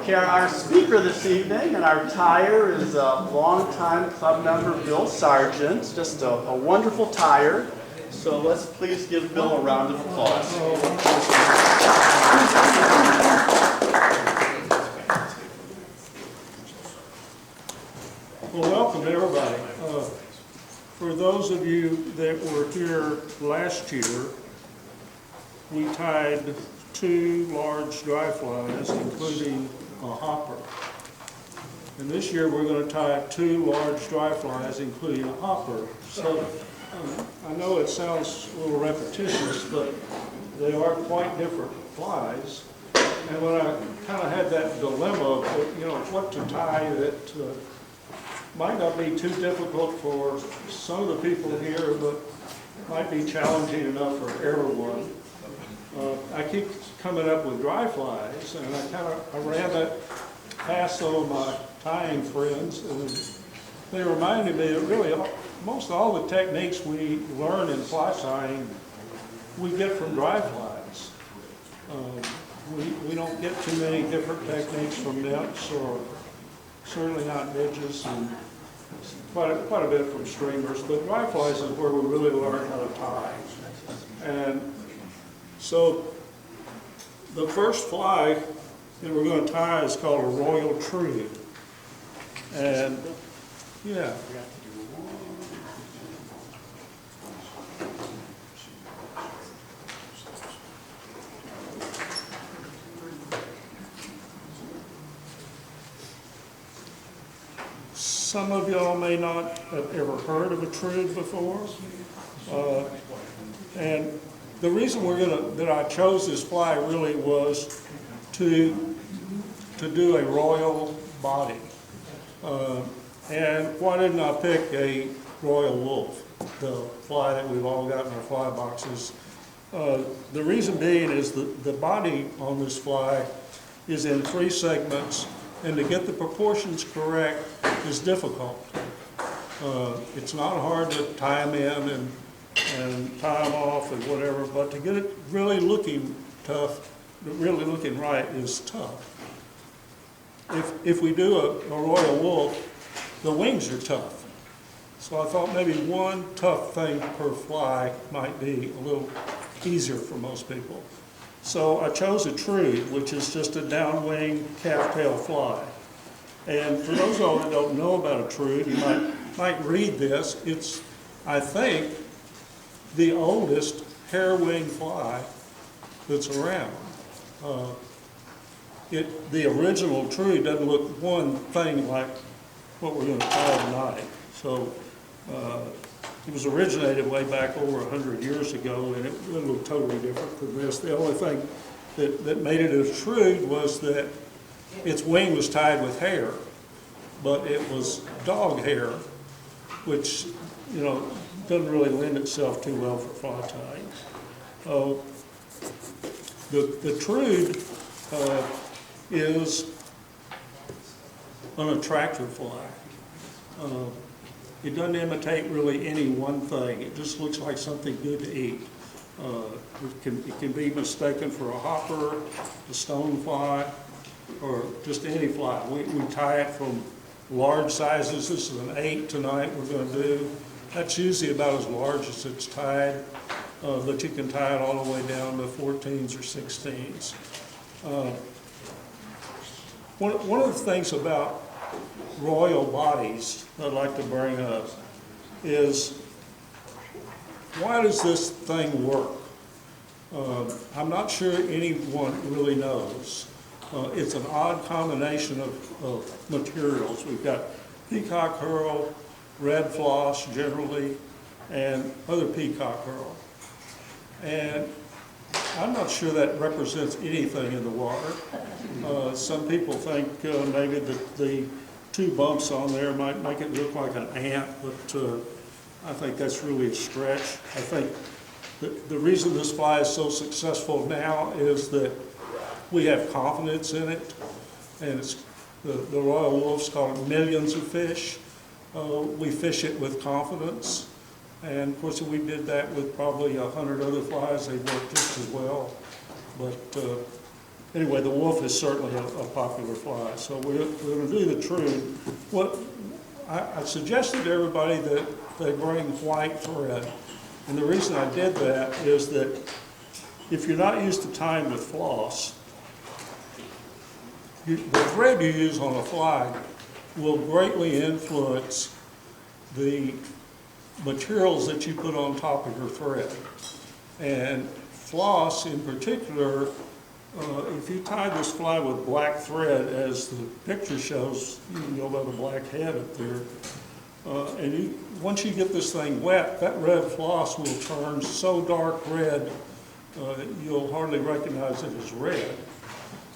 Okay, our speaker this evening and our tire is a longtime club member, Bill Sargeant. Just a wonderful tire. So let's please give Bill a round of applause. Well, welcome everybody. For those of you that were here last year, we tied 2 large dry flies, including a hopper. And this year we're going to tie 2 large dry flies, including a hopper. So I know it sounds a little repetitious, but they are quite different flies. And when I kind of had that dilemma of, what to tie that might not be too difficult for some of the people here, but might be challenging enough for everyone. I keep coming up with dry flies, and I ran that past some of my tying friends, and they reminded me that really most all the techniques we learn in fly tying we get from dry flies. We don't get too many different techniques from nets, or certainly not midges, and quite a bit from streamers, but dry flies is where we really learn how to tie. And so the first fly that we're going to tie is called a royal trude. And yeah. Some of y'all may not have ever heard of a trude before. And the reason that I chose this fly really was to do a royal body. And why didn't I pick a royal wolf, the fly that we've all got in our fly boxes? The reason being is that the body on this fly is in 3 segments, and to get the proportions correct is difficult. It's not hard to tie them in and tie them off and whatever, but to get it really looking right is tough. If we do a royal wolf, the wings are tough. So I thought maybe one tough thing per fly might be a little easier for most people. So I chose a trude, which is just a downwing calf-tail fly. And for those of you that don't know about a trude, you might read this. It's, I think, the oldest hair-wing fly that's around. The original trude doesn't look one thing like what we're going to tie tonight. So it was originated way back over 100 years ago, and it looked totally different from this. The only thing that made it a trude was that its wing was tied with hair, but it was dog hair, which, doesn't really lend itself too well for fly tying. The trude is an attractor fly. It doesn't imitate really any one thing. It just looks like something good to eat. It can be mistaken for a hopper, a stone fly, or just any fly. We tie it from large sizes. This is an 8 tonight we're going to do. That's usually about as large as it's tied, but you can tie it all the way down to 14s or 16s. One of the things about royal bodies I'd like to bring up is, why does this thing work? I'm not sure anyone really knows. It's an odd combination of materials. We've got peacock herl, red floss generally, and other peacock herl. And I'm not sure that represents anything in the water. Some people think maybe the 2 bumps on there might make it look like an ant, but I think that's really a stretch. I think the reason this fly is so successful now is that we have confidence in it, and it's the royal wolf's called millions of fish. We fish it with confidence, and of course we did that with probably 100 other flies. They worked just as well, but anyway, the wolf is certainly a popular fly. So we're going to do the true. What I suggested to everybody that they bring white thread. And the reason I did that is that if you're not used to tying with floss, the thread you use on a fly will greatly influence the materials that you put on top of your thread. And floss in particular, if you tie this fly with black thread, as the picture shows, you can go by the black head up there, and once you get this thing wet, that red floss will turn so dark red that you'll hardly recognize it as red.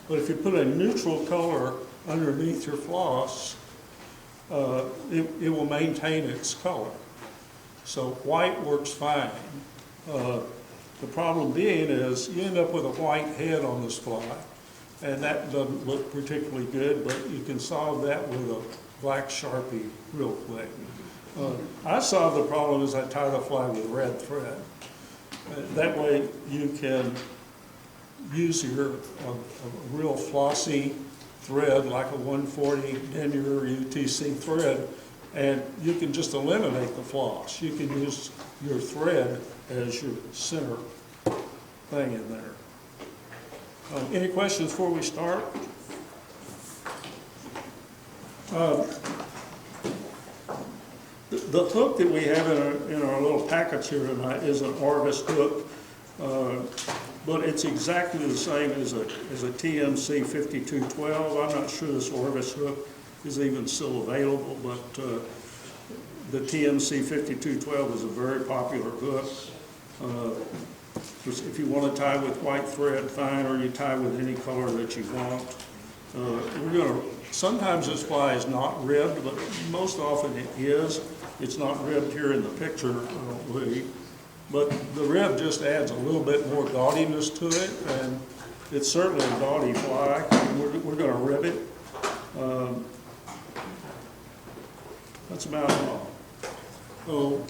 But if you put a neutral color underneath your floss, it will maintain its color. So white works fine. The problem being is you end up with a white head on this fly, and that doesn't look particularly good, but you can solve that with a black Sharpie real quick. I solve the problem as I tie the fly with red thread. That way you can use your a real flossy thread like a 140 denier UTC thread, and you can just eliminate the floss. You can use your thread as your center thing in there. Any questions before we start? The hook that we have in our little package here tonight is an Argus hook, but it's exactly the same as a TMC 5212. I'm not sure this Argus hook is even still available, but the TMC 5212 is a very popular hook. If you want to tie with white thread, fine, or you tie with any color that you want. Sometimes this fly is not ribbed, but most often it is. It's not ribbed here in the picture, I don't believe. But the rib just adds a little bit more gaudiness to it, and it's certainly a gaudy fly. We're going to rib it. That's about all. So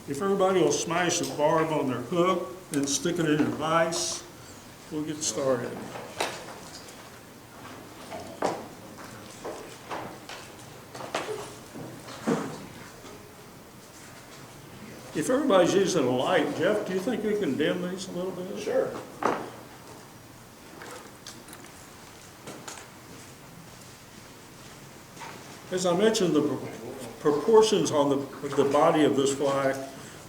if everybody will smash the barb on their hook and stick it in a vise, we'll get started. If everybody's using a light, Jeff, do you think we can dim these a little bit? Sure. As I mentioned, the proportions on the body of this fly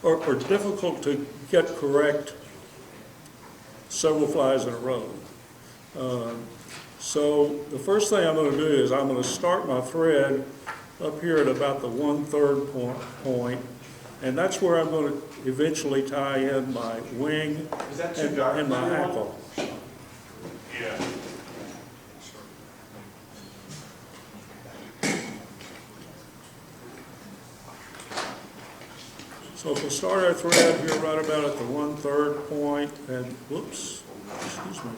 are difficult to get correct several flies in a row. So the first thing I'm going to do is I'm going to start my thread up here at about the 1/3 point, and that's where I'm going to eventually tie in my wing and my hackle. Yeah. So if we'll start our thread here right about at the 1/3 point, and whoops, excuse me.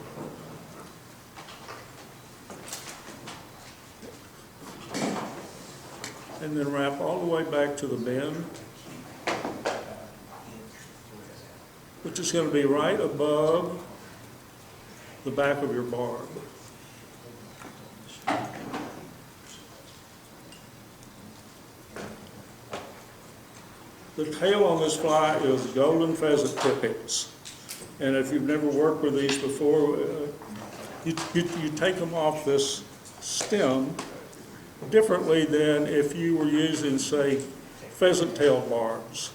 And then wrap all the way back to the bend, which is going to be right above the back of your barb. The tail on this fly is golden pheasant tippets. And if you've never worked with these before, you take them off this stem differently than if you were using, say, pheasant tail barbs.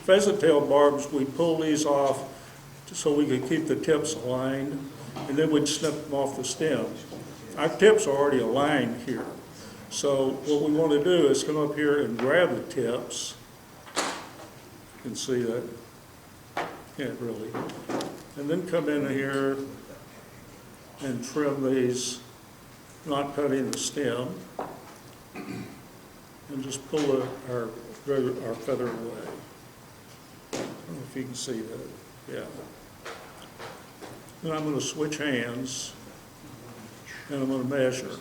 Pheasant tail barbs, we pull these off so we could keep the tips aligned, and then we'd snip them off the stem. Our tips are already aligned here. So what we want to do is come up here and grab the tips. You can see that, can't really. And then come in here and trim these, not cutting the stem, and just pull our feather away. I don't know if you can see that, yeah. Then I'm going to switch hands, and I'm going to measure.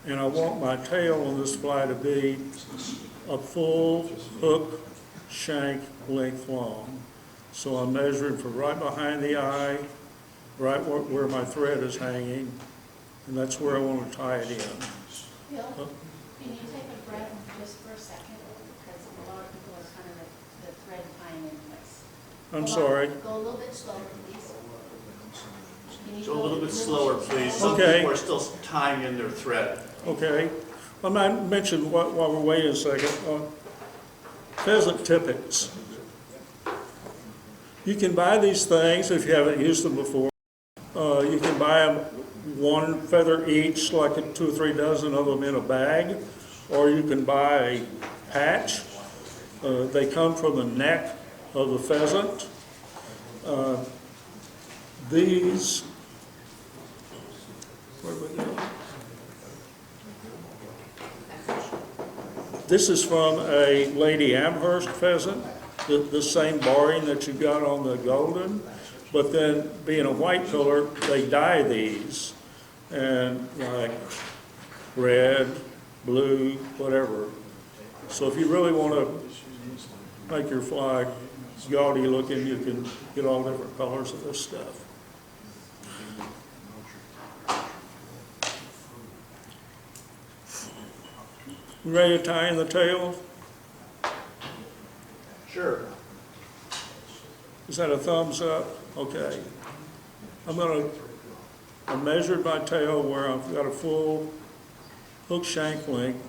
And I want my tail on this fly to be a full hook shank length long. So I'm measuring from right behind the eye right where my thread is hanging, and that's where I want to tie it in. Bill, can you take a breath just for a second? Because a lot of people are kind of the thread tying in place. I'm Hold on. sorry. Go a little bit slower, please. Can you So a go little bit slower, please. Some Okay. people are still tying in their thread. Okay. I might mention while we're waiting a second, pheasant tippets. You can buy these things if you haven't used them before. You can buy them one feather each, like 2 or 3 dozen of them in a bag, or you can buy a patch. They come from the neck of the pheasant. These, where do we go? This is from a Lady Amherst pheasant, the same barring that you got on the golden, but then being a white color, they dye these, and like red, blue, whatever. So if you really want to make your fly gaudy looking, you can get all different colors of this stuff. You ready to tie in the tail? Sure. Is that a thumbs up? Okay. I measured my tail where I've got a full hook shank length.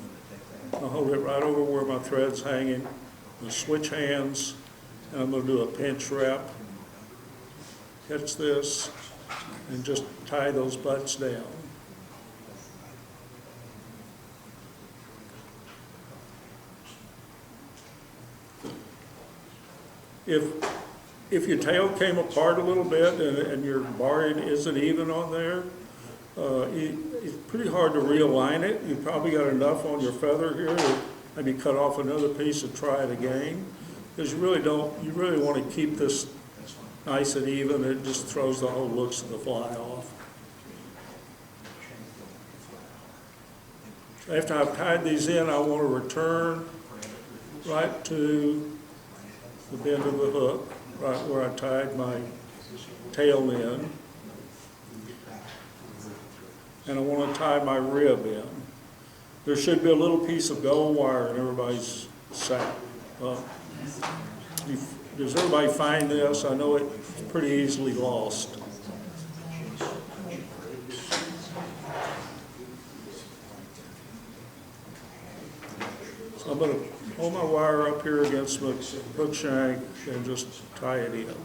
I'll hold it right over where my thread's hanging. I'll switch hands, and I'm going to do a pinch wrap. Catch this, and just tie those butts down. If your tail came apart a little bit and your barring isn't even on there, it's pretty hard to realign it. You probably got enough on your feather here to maybe cut off another piece and try it again. Because you really want to keep this nice and even. It just throws the whole looks of the fly off. After I've tied these in, I want to return right to the bend of the hook, right where I tied my tail in. And I want to tie my rib in. There should be a little piece of gold wire in everybody's sack. Does everybody find this? I know it's pretty easily lost. So I'm going to hold my wire up here against my hook shank and just tie it in.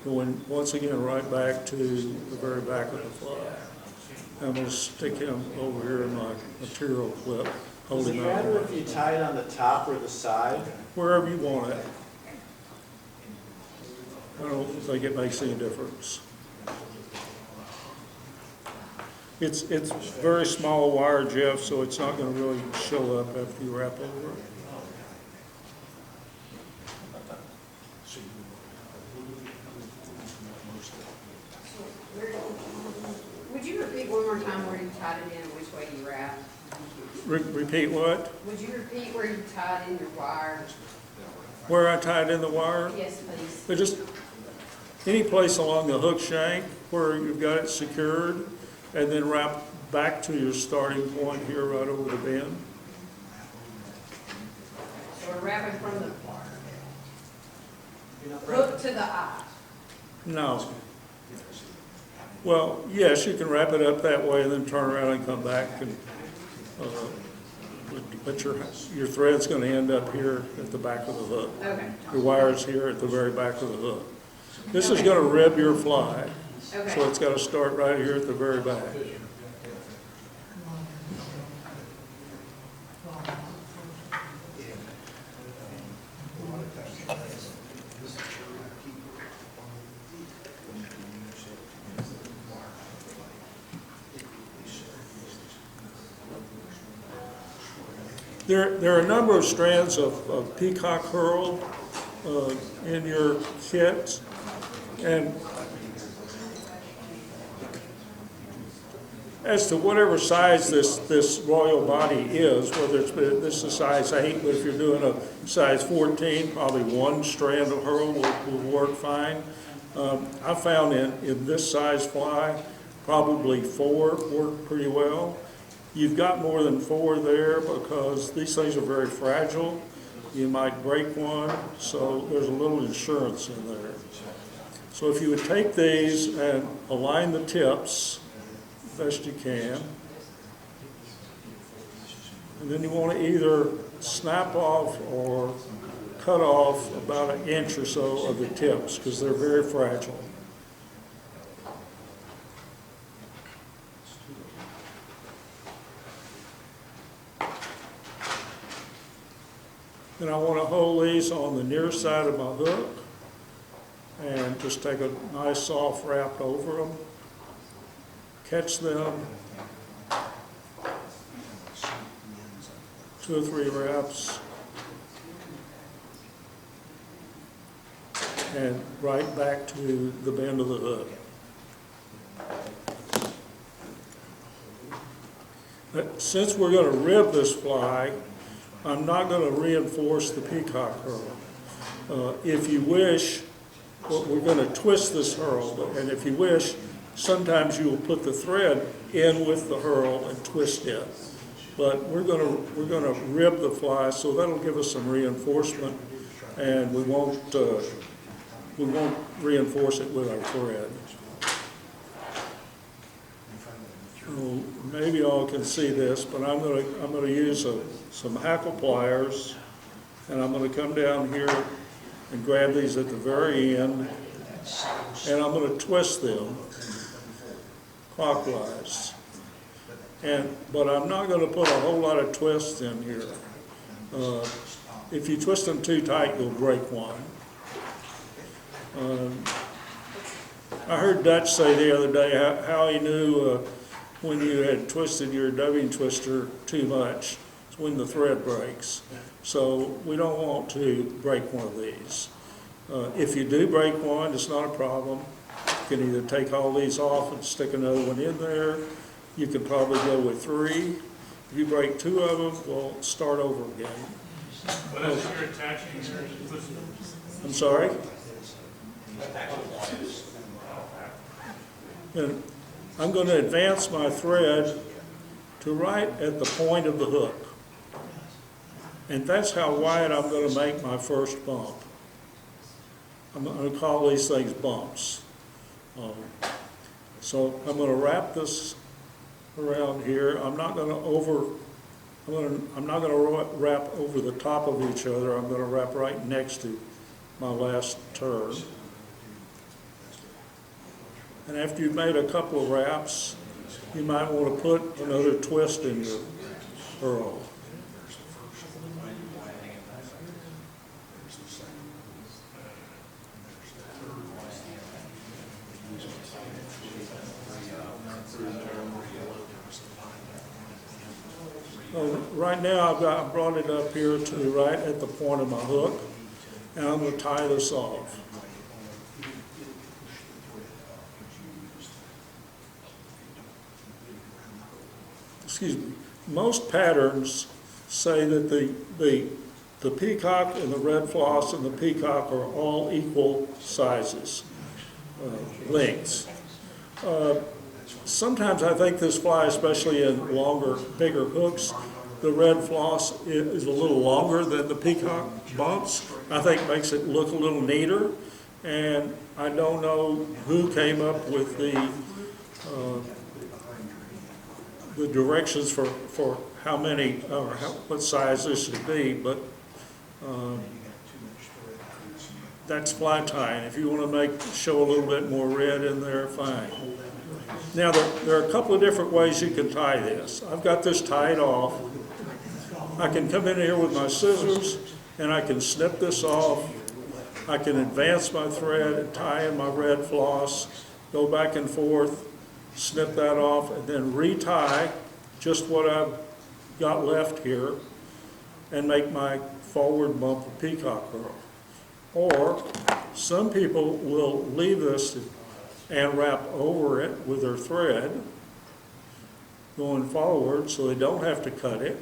Going once again right back to the very back of the fly. I'm going to stick him over here in my material clip, Does holding it on. matter if you tie it on the top or the side? Wherever you want it. I don't think it makes any difference. It's very small wire, Jeff, so it's not going to really show up after you wrap over it. Would you repeat one more time where you tied it in and which way you wrapped? Repeat what? Would you repeat where you tied in your wire? Where I tied in the wire? Yes, please. But just any place along the hook shank where you've got it secured, and then wrap back to your starting point here right over the bend. So we're wrapping from the hook to the eye. No. Well, yes, you can wrap it up that way and then turn around and come back, and but your thread's going to end up here at the back of the hook. Okay. Your wire's here at the very back of the hook. This is going to rib your fly, Okay. so it's got to start right here at the very back. There are a number of strands of peacock herl in your kit, and as to whatever size this royal body is, whether this is size 8, but if you're doing a size 14, probably one strand of hurl will work fine. I found in this size fly, probably 4 work pretty well. You've got more than 4 there because these things are very fragile. You might break one, so there's a little insurance in there. So if you would take these and align the tips best you can, and then you want to either snap off or cut off about 1 inch or so of the tips because they're very fragile. Then I want to hold these on the near side of my hook and just take a nice soft wrap over them. Catch them, 2 or 3 wraps, and right back to the bend of the hook. But since we're going to rib this fly, I'm not going to reinforce the peacock hurl. If you wish, well, we're going to twist this hurl, and if you wish, sometimes you will put the thread in with the hurl and twist it. But we're going to rib the fly, so that'll give us some reinforcement, and we won't reinforce it with our thread. Well, maybe y'all can see this, but I'm going to use some hackle pliers, and I'm going to come down here and grab these at the very end, and I'm going to twist them clockwise. But I'm not going to put a whole lot of twists in here. If you twist them too tight, you'll break one. I heard Dutch say the other day how he knew when you had twisted your dubbing twister too much. It's when the thread breaks. So we don't want to break one of these. If you do break one, it's not a problem. You can either take all these off and stick another one in there. You could probably go with 3. If you break 2 of them, we'll start over again. What else you're attaching here? I'm sorry? And I'm going to advance my thread to right at the point of the hook. And that's how wide I'm going to make my first bump. I'm going to call these things bumps. So I'm going to wrap this around here. I'm not going to wrap over the top of each other. I'm going to wrap right next to my last turn. And after you've made a couple of wraps, you might want to put another twist in your hurl. Right now I've brought it up here to right at the point of my hook, and I'm going to tie this off. Excuse me. Most patterns say that the peacock and the red floss and the peacock are all equal sizes, lengths. Sometimes I think this fly, especially in longer, bigger hooks, the red floss is a little longer than the peacock bumps. I think makes it look a little neater. And I don't know who came up with the directions for how many or what size this should be, but that's fly tying. If you want to show a little bit more red in there, fine. Now there are a couple of different ways you can tie this. I've got this tied off. I can come in here with my scissors and I can snip this off. I can advance my thread and tie in my red floss, go back and forth, snip that off, and then retie just what I've got left here and make my forward bump of peacock hurl. Or some people will leave this and wrap over it with their thread going forward so they don't have to cut it,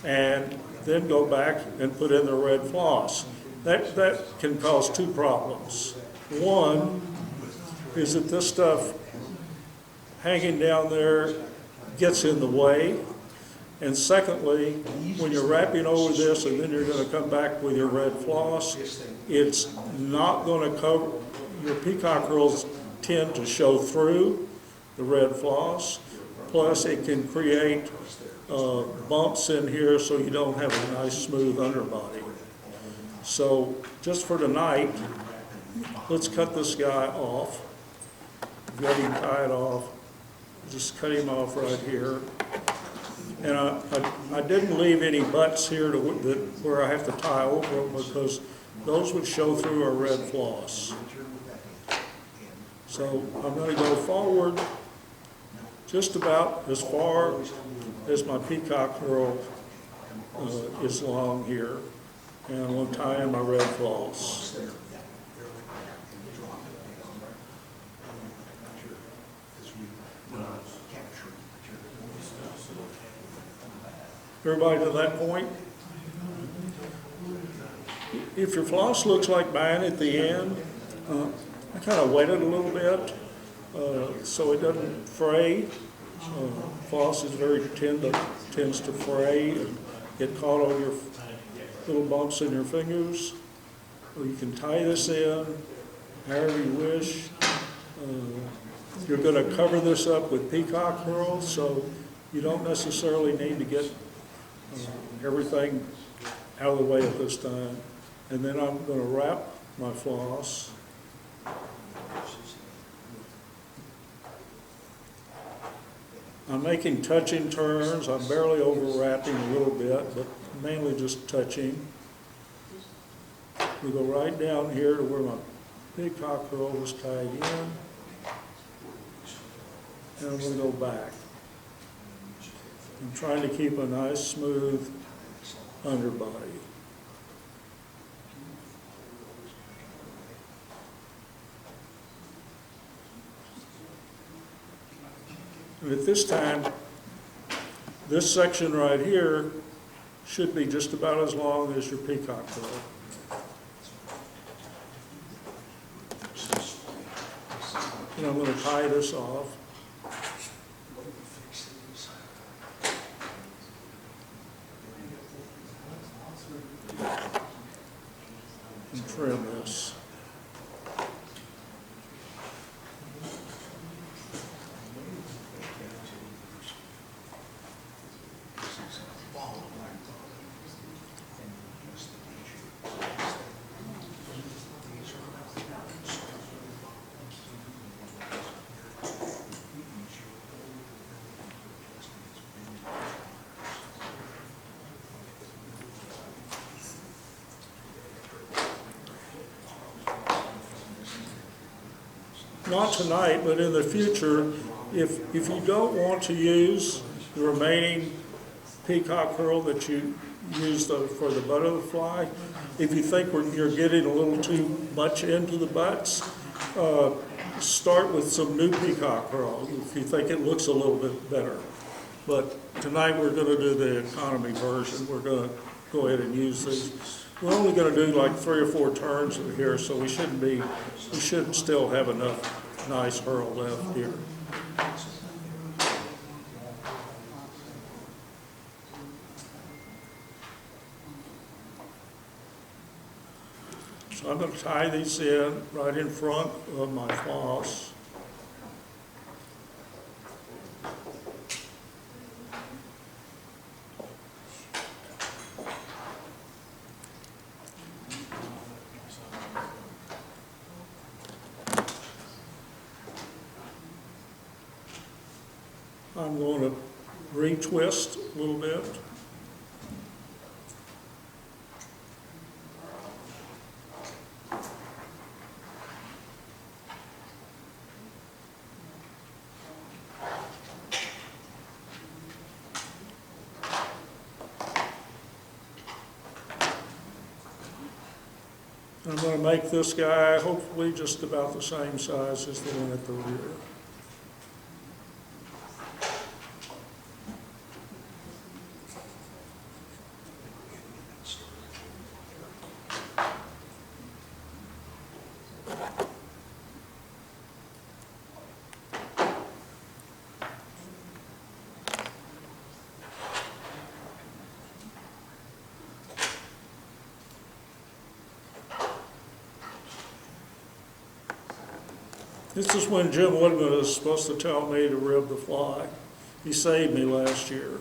and then go back and put in the red floss. That can cause two problems. One is that this stuff hanging down there gets in the way. And secondly, when you're wrapping over this and then you're going to come back with your red floss, it's not going to cover, your peacock curls tend to show through the red floss. Plus it can create bumps in here so you don't have a nice smooth underbody. So just for tonight, let's cut this guy off. Get him tied off. Just cut him off right here. And I didn't leave any butts here where I have to tie over them because those would show through our red floss. So I'm going to go forward just about as far as my peacock curl is long here. And I'm going to tie in my red floss. Everybody to that point? If your floss looks like mine at the end, I kind of wet it a little bit so it doesn't fray. Floss is tends to fray and get caught on your little bumps in your fingers. Or you can tie this in however you wish. You're going to cover this up with peacock curls, so you don't necessarily need to get everything out of the way at this time. And then I'm going to wrap my floss. I'm making touching turns. I'm barely overwrapping a little bit, but mainly just touching. We go right down here to where my peacock curl was tied in. And I'm going to go back. I'm trying to keep a nice, smooth underbody. And at this time, this section right here should be just about as long as your peacock curl. And I'm going to tie this off. And trim this. Not tonight, but in the future, if you don't want to use the remaining peacock curl that you used for the butt of the fly, if you think you're getting a little too much into the butts, start with some new peacock curl if you think it looks a little bit better. But tonight we're going to do the economy version. We're going to go ahead and use these. We're only going to do like 3 or 4 turns in here, so we should still have enough nice hurl left here. So I'm going to tie these in right in front of my floss. I'm going to retwist a little bit. I'm going to make this guy hopefully just about the same size as the one at the rear. This is when Jim Woodman was supposed to tell me to rib the fly. He saved me last year.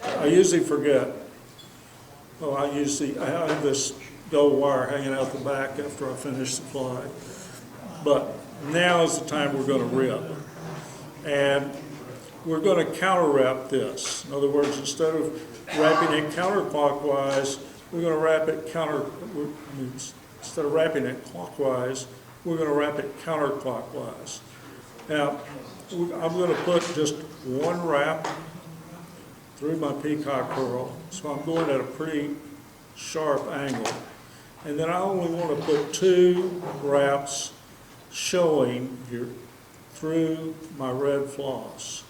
I usually forget. Well, I have this gold wire hanging out the back after I finish the fly. But now is the time we're going to rib. And we're going to counter wrap this. In other words, instead of wrapping it counterclockwise, we're going to wrap it instead of wrapping it clockwise, we're going to wrap it counterclockwise. Now, I'm going to put just one wrap through my peacock curl, so I'm going at a pretty sharp angle. And then I only want to put 2 wraps showing here through my red floss.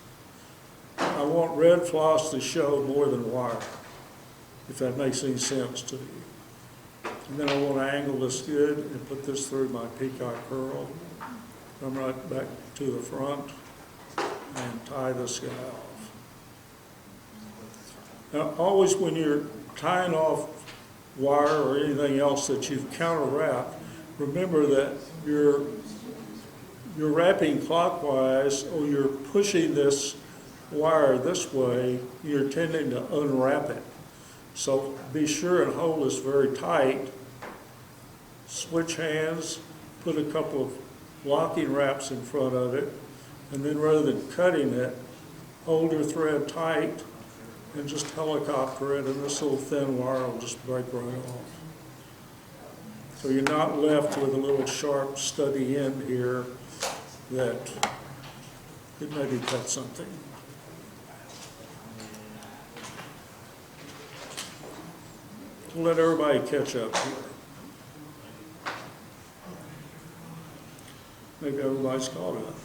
I want red floss to show more than wire, if that makes any sense to you. And then I want to angle this good and put this through my peacock curl. Come right back to the front and tie this guy off. Now, always when you're tying off wire or anything else that you've counter wrapped, remember that you're wrapping clockwise, or you're pushing this wire this way, you're tending to unwrap it. So be sure and hold this very tight. Switch hands, put a couple of locking wraps in front of it, and then rather than cutting it, hold your thread tight and just helicopter it, and this little thin wire will just break right off. So you're not left with a little sharp stubby end here that could maybe cut something. We'll let everybody catch up here. Maybe everybody's caught up.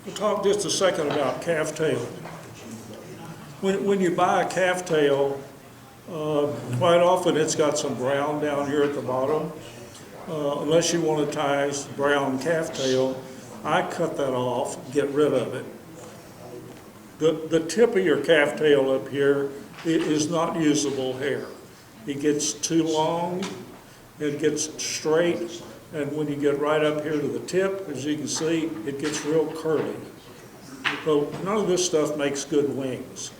We'll talk just a second about calf tail. When you buy a calf tail, quite often it's got some brown down here at the bottom. Unless you want to tie brown calf tail, I cut that off, get rid of it. The tip of your calf tail up here is not usable hair. It gets too long, it gets straight, and when you get right up here to the tip, as you can see, it gets real curly. So none of this stuff makes good wings.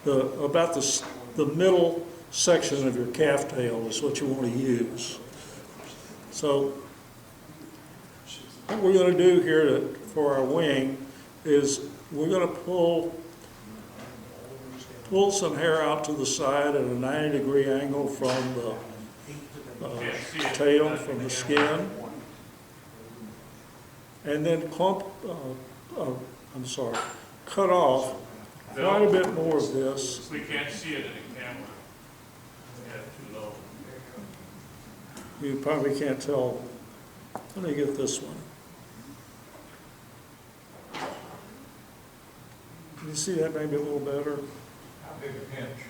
About the middle section of your calf tail is what you want to use. So what we're going to do here for our wing is we're going to pull some hair out to the side at a 90-degree angle from the tail, from the skin, and then cut off quite a bit more of this. We can't see it in the camera. Yeah, too low. You probably can't tell. Let me get this one. Can you see that maybe a little better? How big a pinch?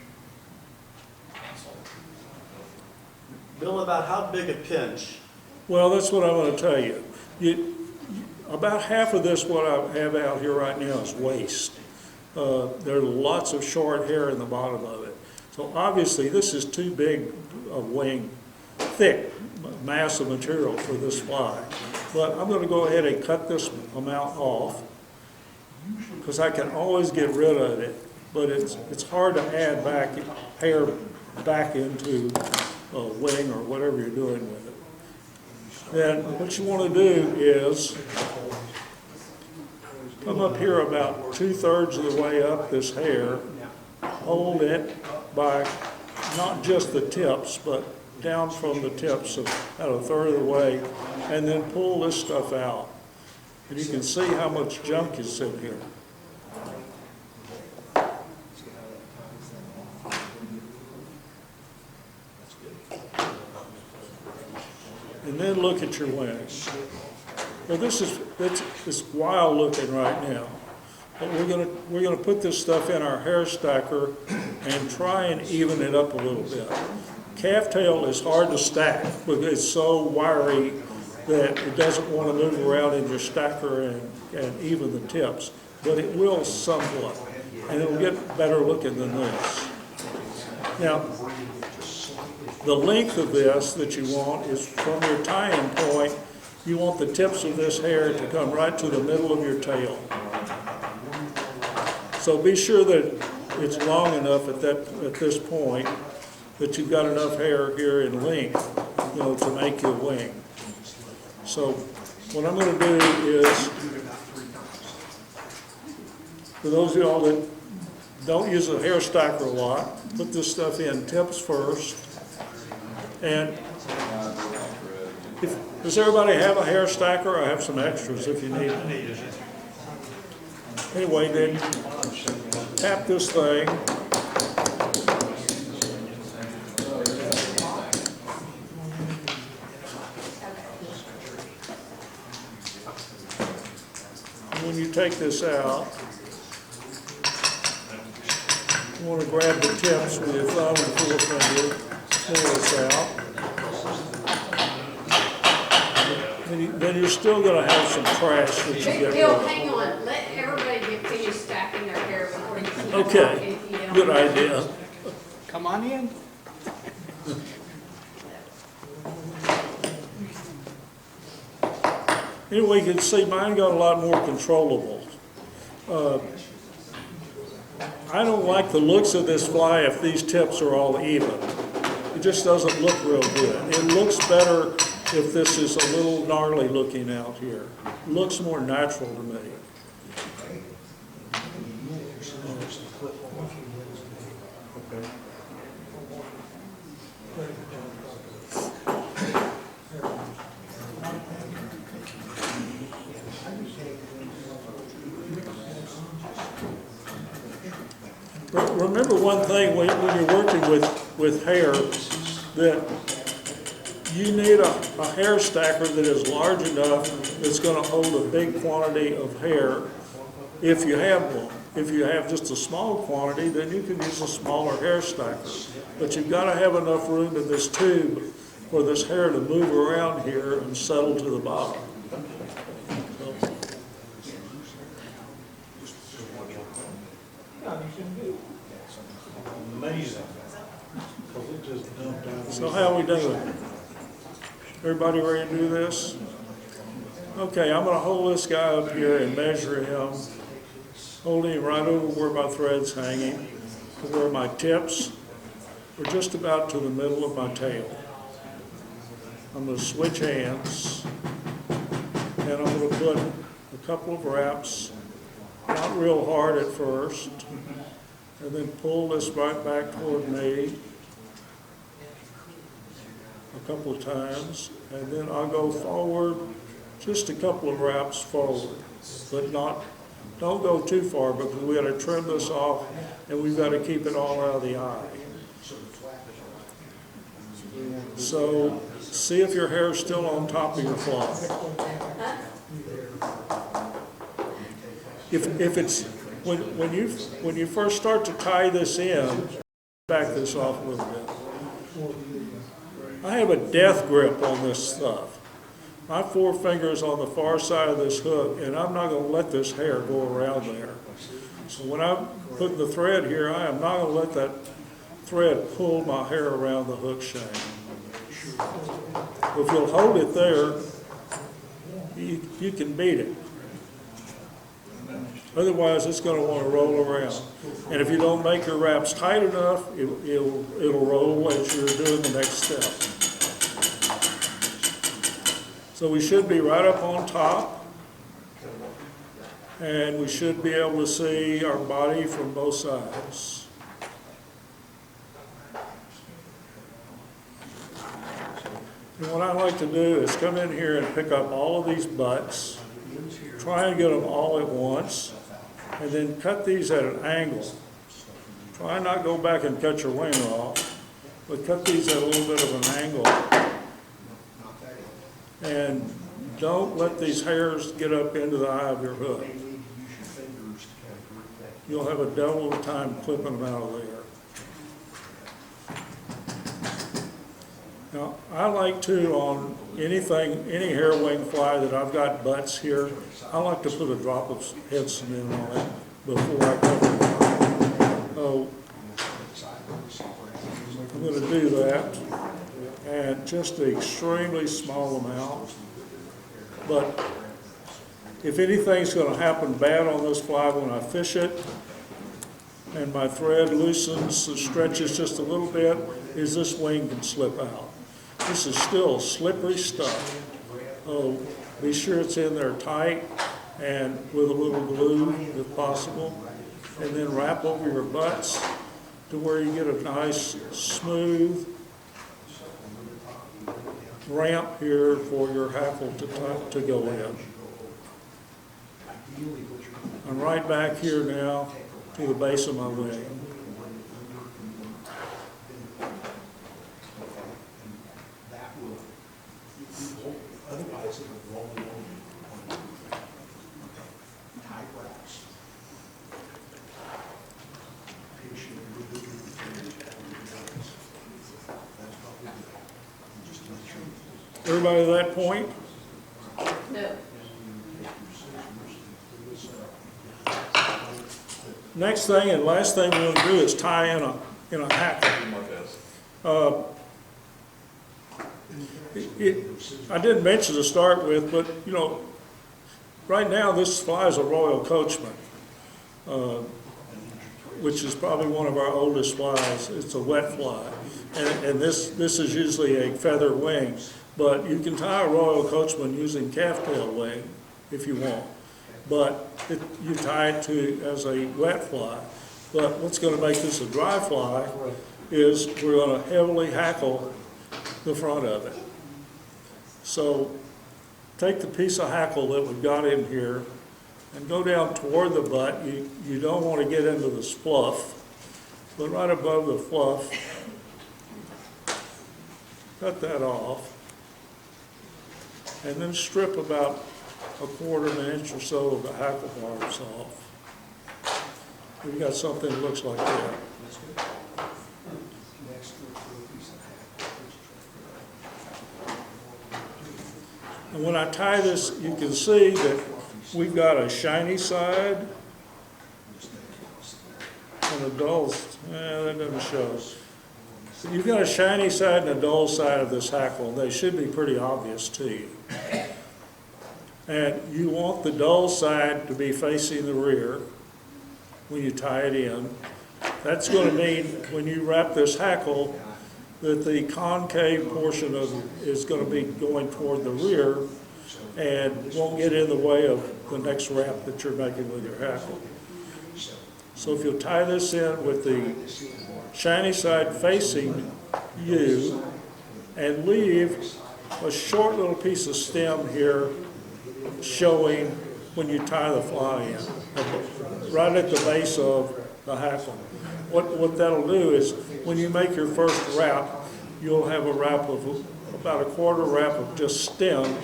Bill, about how big a pinch? Well, that's what I'm going to tell you. About half of this, what I have out here right now, is waist. There are lots of short hair in the bottom of it. So obviously this is too big a wing, thick mass of material for this fly. But I'm going to go ahead and cut this amount off, because I can always get rid of it, but it's hard to add hair back into a wing or whatever you're doing with it. Then what you want to do is come up here about 2/3 of the way up this hair, hold it by not just the tips, but down from the tips about 1/3 of the way, and then pull this stuff out. And you can see how much junk is in here. And then look at your wings. Now it's wild looking right now. But we're gonna put this stuff in our hair stacker and try and even it up a little bit. Calf tail is hard to stack because it's so wiry that it doesn't want to move around in your stacker and even the tips, but it will somewhat, and it'll get better looking than this. Now, the length of this that you want is from your tying point, you want the tips of this hair to come right to the middle of your tail. So be sure that it's long enough at this point that you've got enough hair here in length, to make your wing. So what I'm going to do is, for those of y'all that don't use a hair stacker a lot, put this stuff in tips first. And does everybody have a hair stacker? I have some extras if you need it. Anyway, then tap this thing. And when you take this out, you want to grab the tips with your thumb and forefinger, pull this out. Then you're still going to have some trash that you get rid Bill, of. hang on, let everybody get finished stacking their hair before you keep Okay, talking, if you don't good mind. idea. Come on in. Anyway, you can see mine got a lot more controllable. I don't like the looks of this fly if these tips are all even. It just doesn't look real good. It looks better if this is a little gnarly looking out here. It looks more natural to me. Remember one thing when you're working with hair, that you need a hair stacker that is large enough that's going to hold a big quantity of hair if you have one. If you have just a small quantity, then you can use a smaller hair stacker. But you've got to have enough room in this tube for this hair to move around here and settle to the bottom. Amazing. Because it just dumped out. So how are we doing? Everybody ready to do this? Okay, I'm going to hold this guy up here and measure him, holding him right over where my thread's hanging, to where my tips are just about to the middle of my tail. I'm going to switch hands, and I'm going to put a couple of wraps, not real hard at first, and then pull this right back toward me a couple of times, and then I'll go forward just a couple of wraps forward, but don't go too far because we got to trim this off and we've got to keep it all out of the eye. So see if your hair is still on top of your fly. If it's when you first start to tie this in, back this off a little bit. I have a death grip on this stuff. My forefinger's on the far side of this hook, and I'm not going to let this hair go around there. So when I'm putting the thread here, I am not going to let that thread pull my hair around the hook shank. If you'll hold it there, you can beat it. Otherwise, it's going to want to roll around. And if you don't make your wraps tight enough, it'll roll as you're doing the next step. So we should be right up on top, and we should be able to see our body from both sides. And what I like to do is come in here and pick up all of these butts, try and get them all at once, and then cut these at an angle. Try not to go back and cut your wing off, but cut these at a little bit of an angle. And don't let these hairs get up into the eye of your hook. You'll have a devil of a time clipping them out of there. Now, I like to, on anything, any hair wing fly that I've got butts here, I like to put a drop of head cement on it before I cover it. Oh, I'm going to do that, and just an extremely small amount. But if anything's going to happen bad on this fly when I fish it, and my thread loosens, stretches just a little bit, is this wing can slip out. This is still slippery stuff. Oh, be sure it's in there tight and with a little glue if possible, and then wrap over your butts to where you get a nice smooth ramp here for your hackle to go in. I'm right back here now to the base of my wing. Everybody to that point? No. Next thing and last thing we're going to do is tie in a hackle. I didn't mention to start with, but you know, right now this fly is a Royal Coachman, which is probably one of our oldest flies. It's a wet fly, and this is usually a feather wing, but you can tie a Royal Coachman using calf-tail wing if you want. But you tie it to as a wet fly. But what's going to make this a dry fly is we're going to heavily hackle the front of it. So take the piece of hackle that we've got in here and go down toward the butt. You don't want to get into the fluff, but right above the fluff, cut that off, and then strip about a quarter of an inch or so of the hackle barbs off. We've got something that looks like that. And when I tie this, you can see that we've got a shiny side and a dull, that doesn't show. You've got a shiny side and a dull side of this hackle, and they should be pretty obvious to you. And you want the dull side to be facing the rear when you tie it in. That's going to mean when you wrap this hackle that the concave portion of it is going to be going toward the rear and won't get in the way of the next wrap that you're making with your hackle. So if you'll tie this in with the shiny side facing you and leave a short little piece of stem here showing when you tie the fly in, right at the base of the hackle. What that'll do is when you make your first wrap, you'll have a wrap of about a quarter wrap of just stem,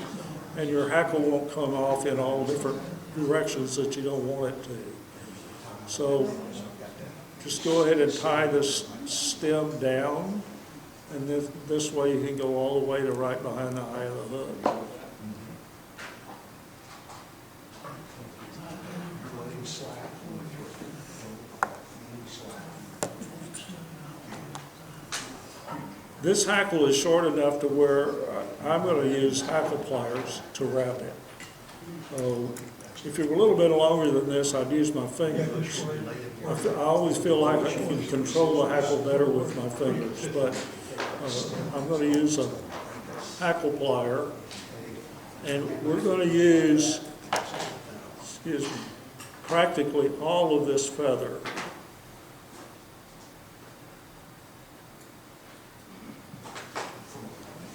and your hackle won't come off in all different directions that you don't want it to. So just go ahead and tie this stem down, and this way you can go all the way to right behind the eye of the hook. This hackle is short enough to where I'm going to use hackle pliers to wrap it. If you're a little bit longer than this, I'd use my fingers. I always feel like I can control the hackle better with my fingers, but I'm going to use a hackle plier, and we're going to use, practically all of this feather.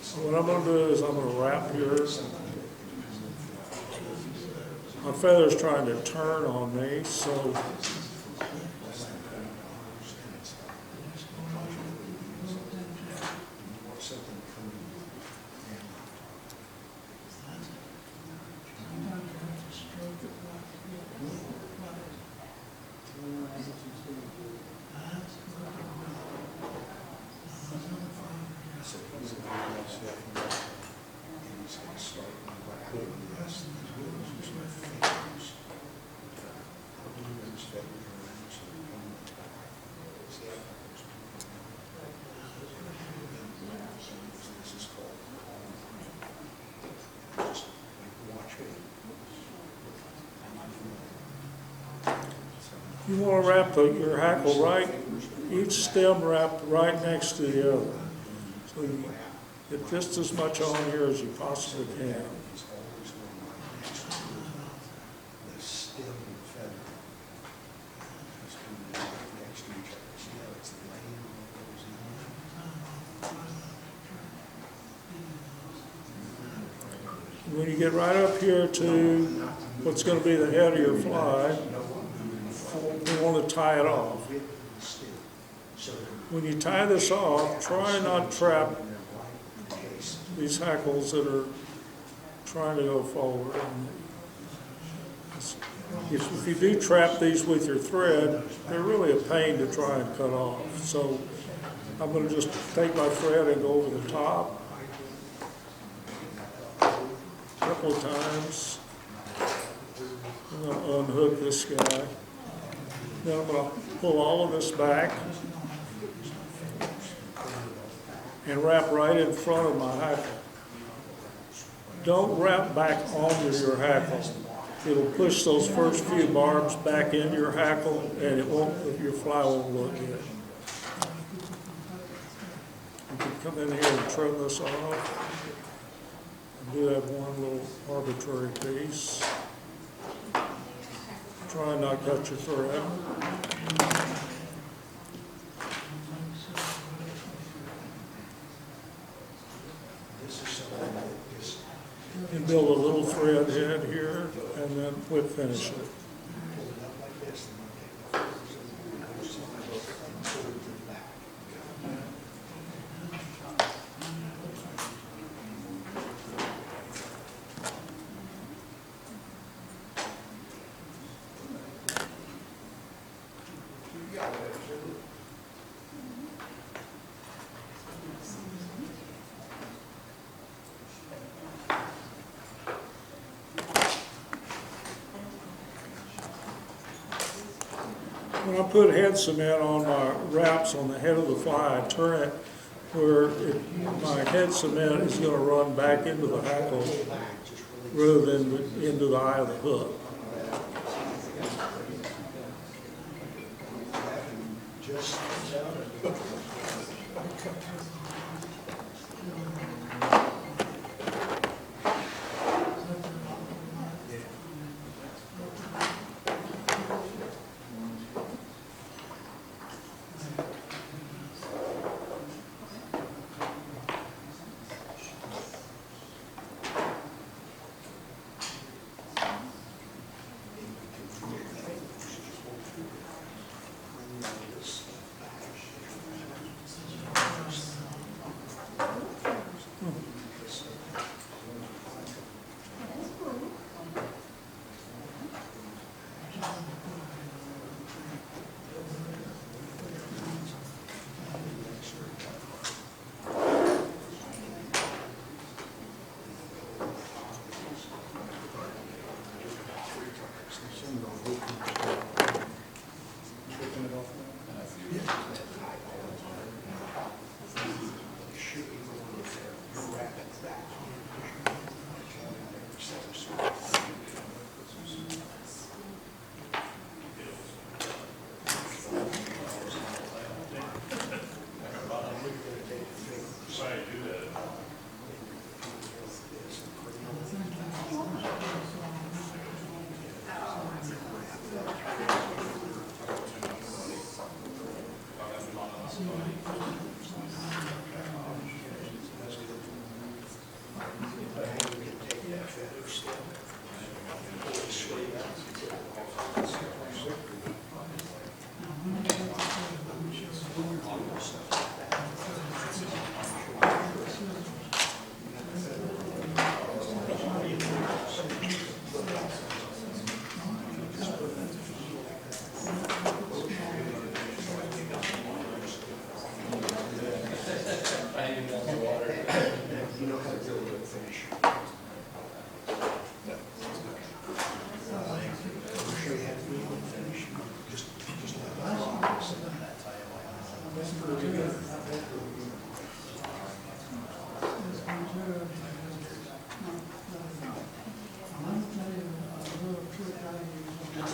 So what I'm going to do is I'm going to wrap yours. My feather's trying to turn on me, so You want to wrap your hackle right, each stem wrapped right next to the other. So you get just as much on here as you possibly can. When you get right up here to what's going to be the head of your fly, you want to tie it off. When you tie this off, try not to trap these hackles that are trying to go forward. If you do trap these with your thread, they're really a pain to try and cut off. So I'm going to just take my thread and go over the top a couple of times. I'm going to unhook this guy. Then I'm going to pull all of this back and wrap right in front of my hackle. Don't wrap back onto your hackle. It'll push those first few barbs back in your hackle, and your fly won't look good. You can come in here and trim this off. I do have one little arbitrary piece. Try not to cut your thread. And build a little thread head here, and then whip finish it. When I put head cement on my wraps on the head of the fly, I turn it where my head cement is going to run back into the hackle rather than into the eye of the hook.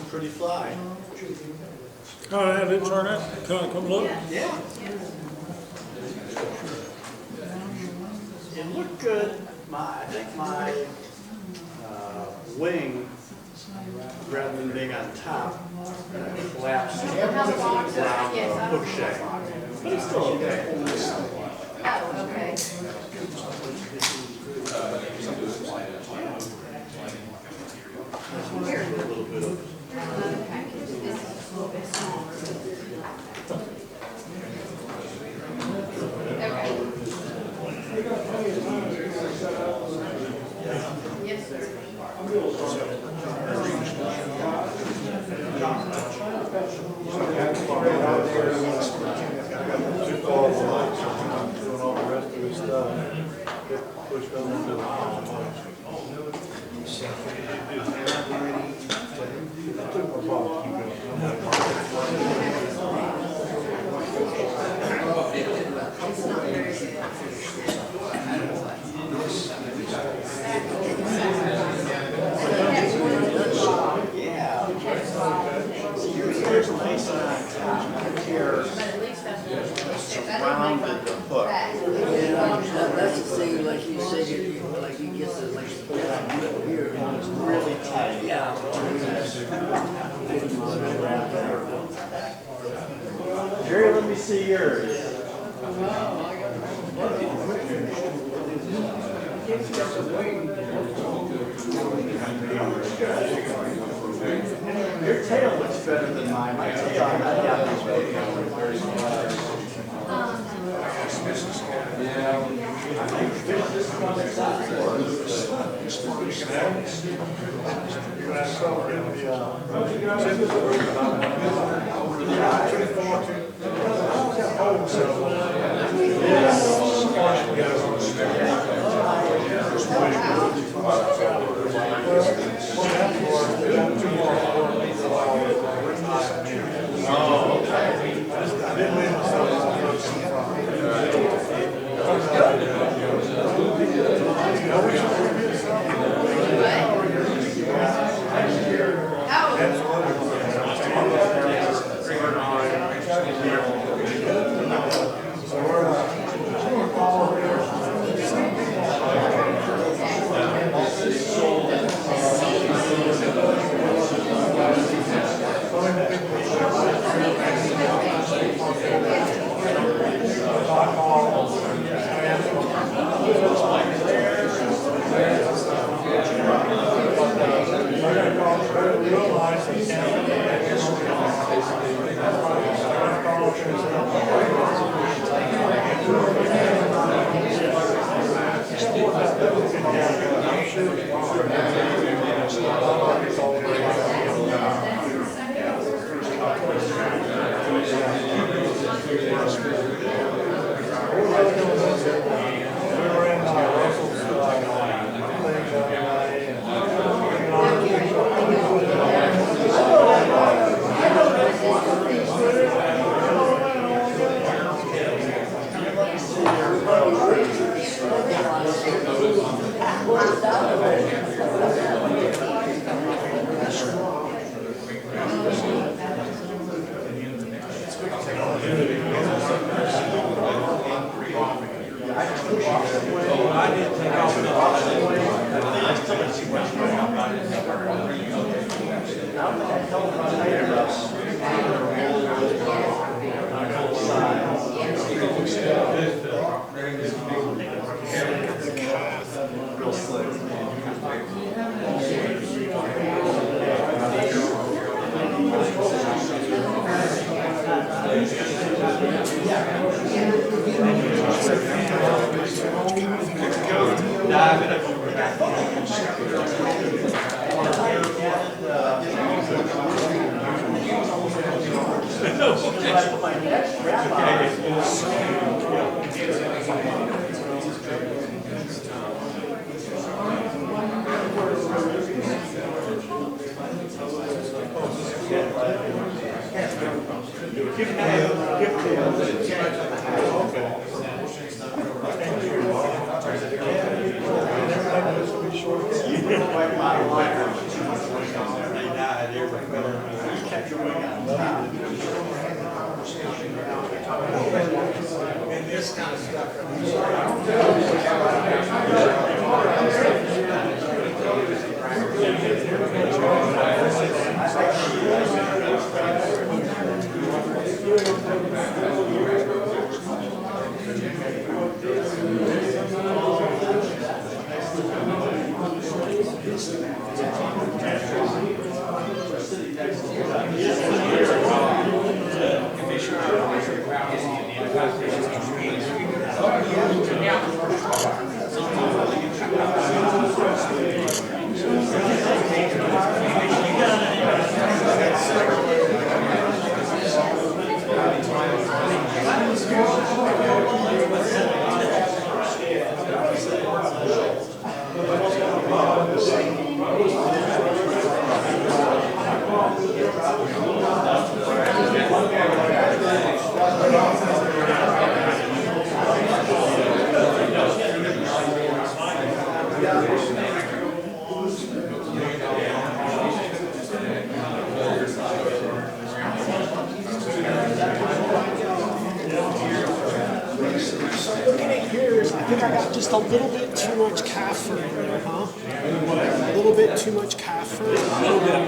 pretty fly. All right, did it turn out? Can I come look? Yeah. It looked good. I think my wing, rather than being on top, collapsed How long does it, around yes, the I hook don't shape. know. But it's still okay. Oh, okay. Here. A little bit of Here's another package. This is a little bit smaller. Okay. Yes, sir. Too far away, so I'm doing all the rest of his stuff. Get pushed over to the took my box, you It's not very good. yeah. Here's nice and on top. Here, But at least that's surrounded the hook. That's the thing, like you said, like you get the, like, here. It's really tight. Yeah. Jerry, let me see yours. Your tail looks better than mine. My tail, I'm not happy with. I think fish this one is out for They died, everybody. Looking at yours, I think I got just a little bit too much calf fur in there, huh? A little bit too much calf fur. A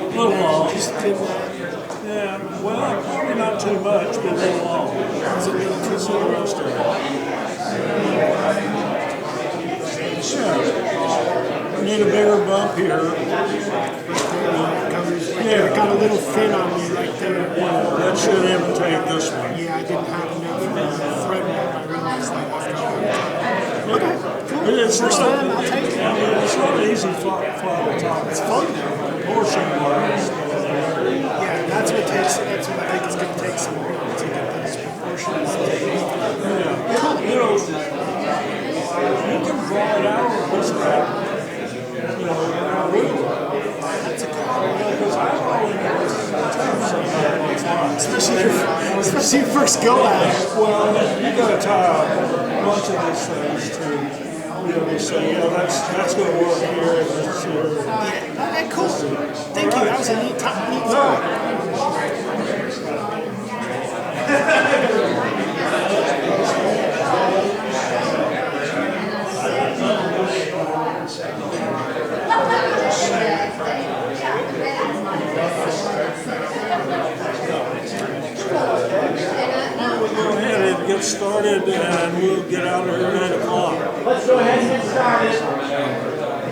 little long. Just did that. Yeah, well, probably not too much, but a little long. It's a little too See the rest of it. Yeah. Need a bigger bump here. Yeah, got a little thin on me right there. That should imitate this one. Yeah, I didn't have enough thread wrap. I realized that after. Okay, cool. It's First not- time, I'll take it. It's not an easy fly to top. It's fun. Portion wise. Yeah, that's what takes. That's what I think is going to take some work to get those proportions. Yeah. You know, you can draw it out on this paper. You know, That's a good one. because I always tell somebody what's not. Especially your first go at it. Well, you got to tie a bunch of these things to be able to say, that's going to work here and this here. Yeah. Okay, cool. Thank you. That was a neat time. We'll go ahead and get started and we'll get out of here at 8 o'clock. Let's go ahead and get started.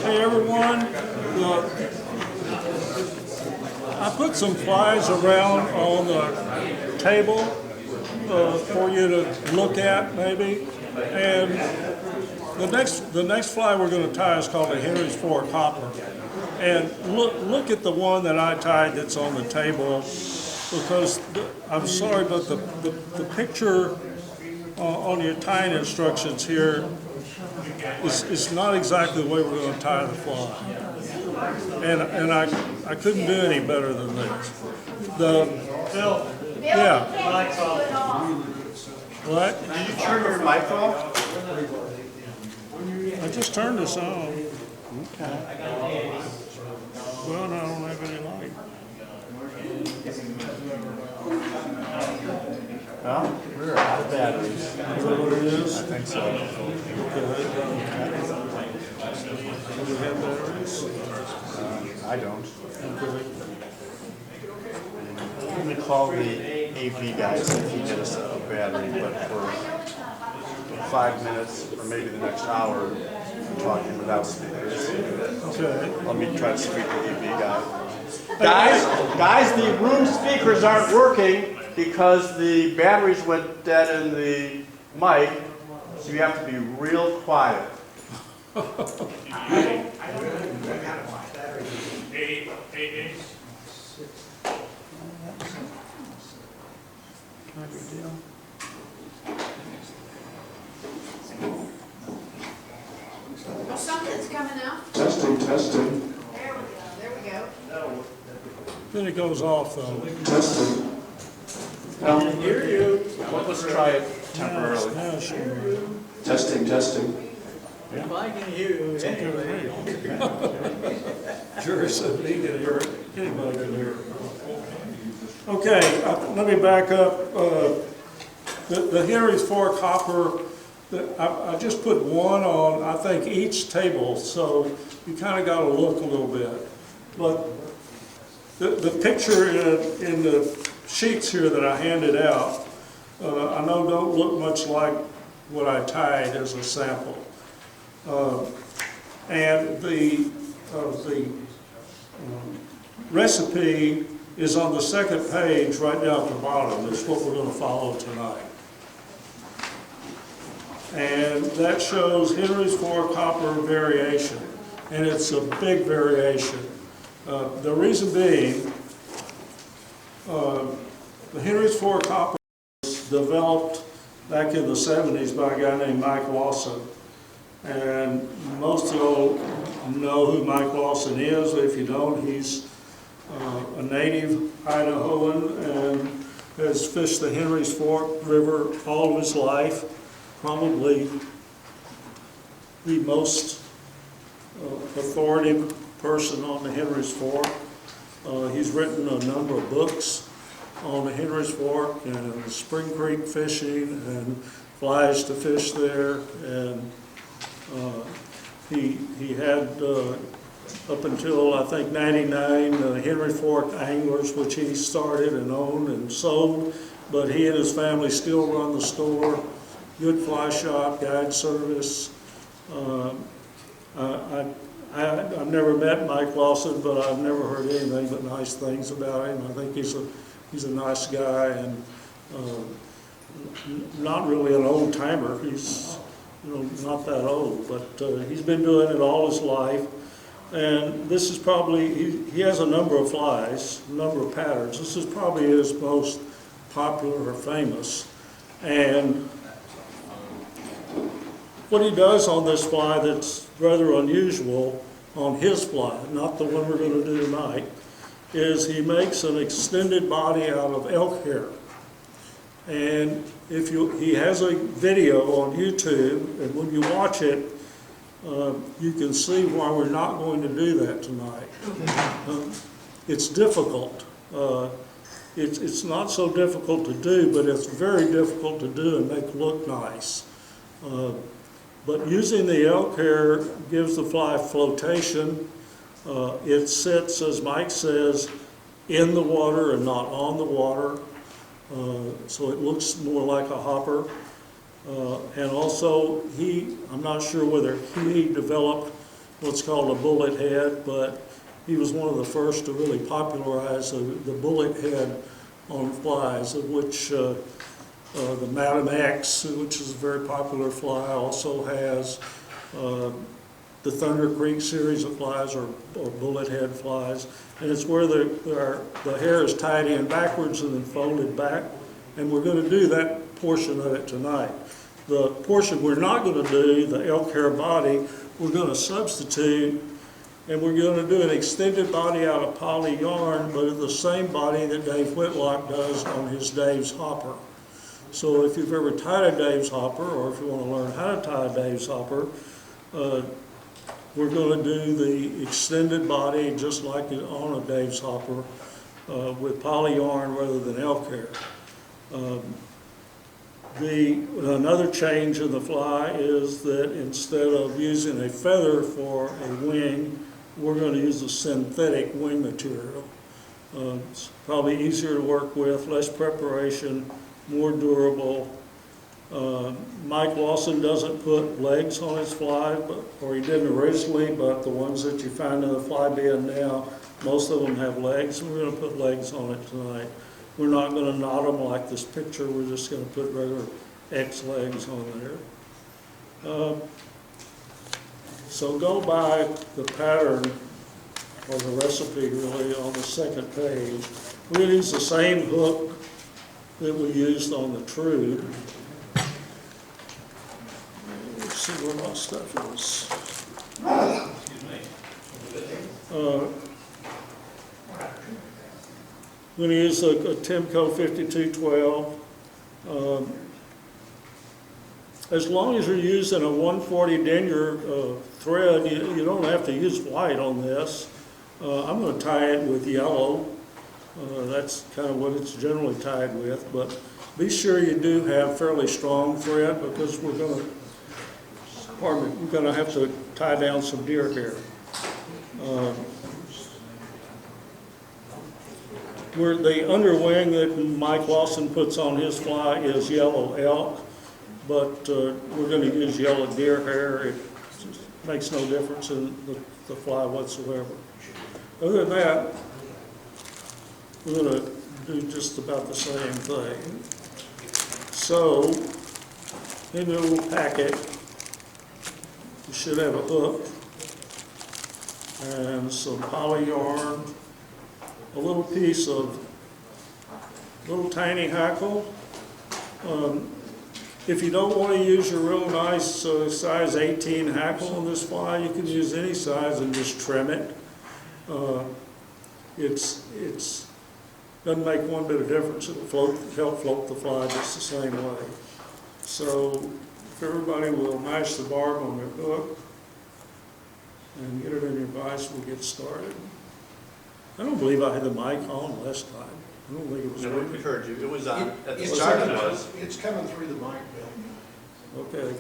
Hey everyone, I put some flies around on the table for you to look at maybe, and the next fly we're going to tie is called a Henry's Fork Hopper. And look at the one that I tied that's on the table, because I'm sorry, but the picture on your tying instructions here is not exactly the way we're going to tie the fly. And I couldn't do any better than this. Bill, Yeah. lights off. What? Did you turn your mic off? I just turned this on. Well, no, I don't have any light. Well, we're out of batteries. Is that what it is? I think so. Okay. Do we have batteries? I don't. Okay. I'm gonna call the AV guys if you get us a battery, but for 5 minutes or maybe the next hour, I'm talking without speakers. Okay. Let me try to speak to the AV guy. Guys, the room speakers aren't working because the batteries went dead in the mic, so you have to be real quiet. Eight. Something's coming out. Testing. There we go. Then it goes off though. Hear you. Let's try it temporarily. Now it should work. Testing. If I can hear you anyway. Jerry said he could hear it. Anybody can hear it. Okay, let me back up. The Henry's Fork hopper, I just put one on, I think, each table, so you kind of got to look a little bit. But the picture in the sheets here that I handed out, I know don't look much like what I tied as a sample. And the recipe is on the second page right down at the bottom. It's what we're going to follow tonight. And that shows Henry's Fork hopper variation. And it's a big variation. The reason being, the Henry's Fork hopper was developed back in the 70s by a guy named Mike Lawson. And most of you know who Mike Lawson is. If you don't, he's a native Idahoan and has fished the Henry's Fork River all of his life. Probably the most authoritative person on the Henry's Fork. He's written a number of books on the Henry's Fork and Spring Creek fishing and flies to fish there. And he had up until I think '99 Henry Fork Anglers, which he started and owned and sold, but he and his family still run the store. Good fly shop, guide service. I've never met Mike Lawson, but I've never heard anything but nice things about him. I think he's a nice guy and not really an old timer. He's not that old, but he's been doing it all his life. And this is probably, he has a number of flies, a number of patterns. This is probably his most popular or famous. And what he does on this fly that's rather unusual on his fly, not the one we're going to do tonight, is he makes an extended body out of elk hair. And he has a video on YouTube, and when you watch it, you can see why we're not going to do that tonight. It's difficult. It's not so difficult to do, but it's very difficult to do and make look nice. But using the elk hair gives the fly flotation. It sits, as Mike says, in the water and not on the water. So it looks more like a hopper. And also, I'm not sure whether he developed what's called a bullet head, but he was one of the first to really popularize the bullet head on flies, of which the Madam X, which is a very popular fly, also has the Thunder Creek series of flies, or bullet head flies. And it's where the hair is tied in backwards and then folded back. And we're going to do that portion of it tonight. The portion we're not going to do, the elk hair body, we're going to substitute, and we're going to do an extended body out of poly yarn, but the same body that Dave Whitlock does on his Dave's hopper. So if you've ever tied a Dave's hopper, or if you want to learn how to tie a Dave's hopper, we're going to do the extended body just like on a Dave's hopper with poly yarn rather than elk hair. Another change in the fly is that instead of using a feather for a wing, we're going to use a synthetic wing material. It's probably easier to work with, less preparation, more durable. Mike Lawson doesn't put legs on his fly, or he didn't originally, but the ones that you find in the fly bin now, most of them have legs, and we're going to put legs on it tonight. We're not going to knot them like this picture. We're just going to put regular X legs on there. So go by the pattern, or the recipe really, on the second page. We're going to use the same hook that we used on the Trude. Let's see where my stuff is. I'm going to use a Timco 5212. As long as you're using a 140 denier thread, you don't have to use white on this. I'm going to tie it with yellow. That's kind of what it's generally tied with, but be sure you do have fairly strong thread because we're going to have to tie down some deer hair. Where the underwing that Mike Lawson puts on his fly is yellow elk, but we're going to use yellow deer hair. It just makes no difference in the fly whatsoever. Other than that, we're going to do just about the same thing. So, in your little packet, you should have a hook and some poly yarn, a little piece of little tiny hackle. If you don't want to use your real nice size 18 hackle on this fly, you can use any size and just trim it. It's doesn't make one bit of difference. It'll help float the fly just the same way. So if everybody will mash the barb on their hook and get it in your vise, we'll get started. I don't believe I had the mic on last time. I don't think it was No, working. we heard you. It was on, at the It's start it coming- was. It's coming through the mic, Bill. Okay.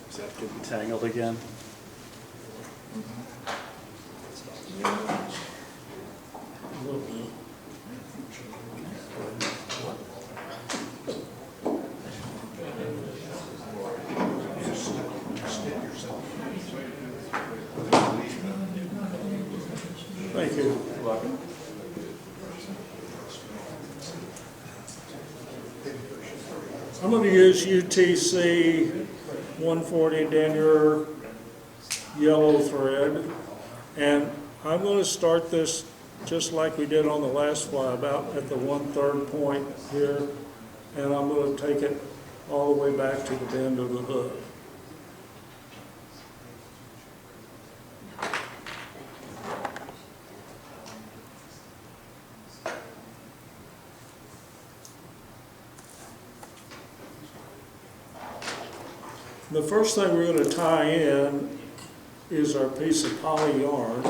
Is that getting tangled again? Thank you. You're welcome. I'm going to use UTC 140 denier yellow thread, and I'm going to start this just like we did on the last fly, about at the 1/3 point here, and I'm going to take it all the way back to the bend of the hook. The first thing we're going to tie in is our piece of poly yarn.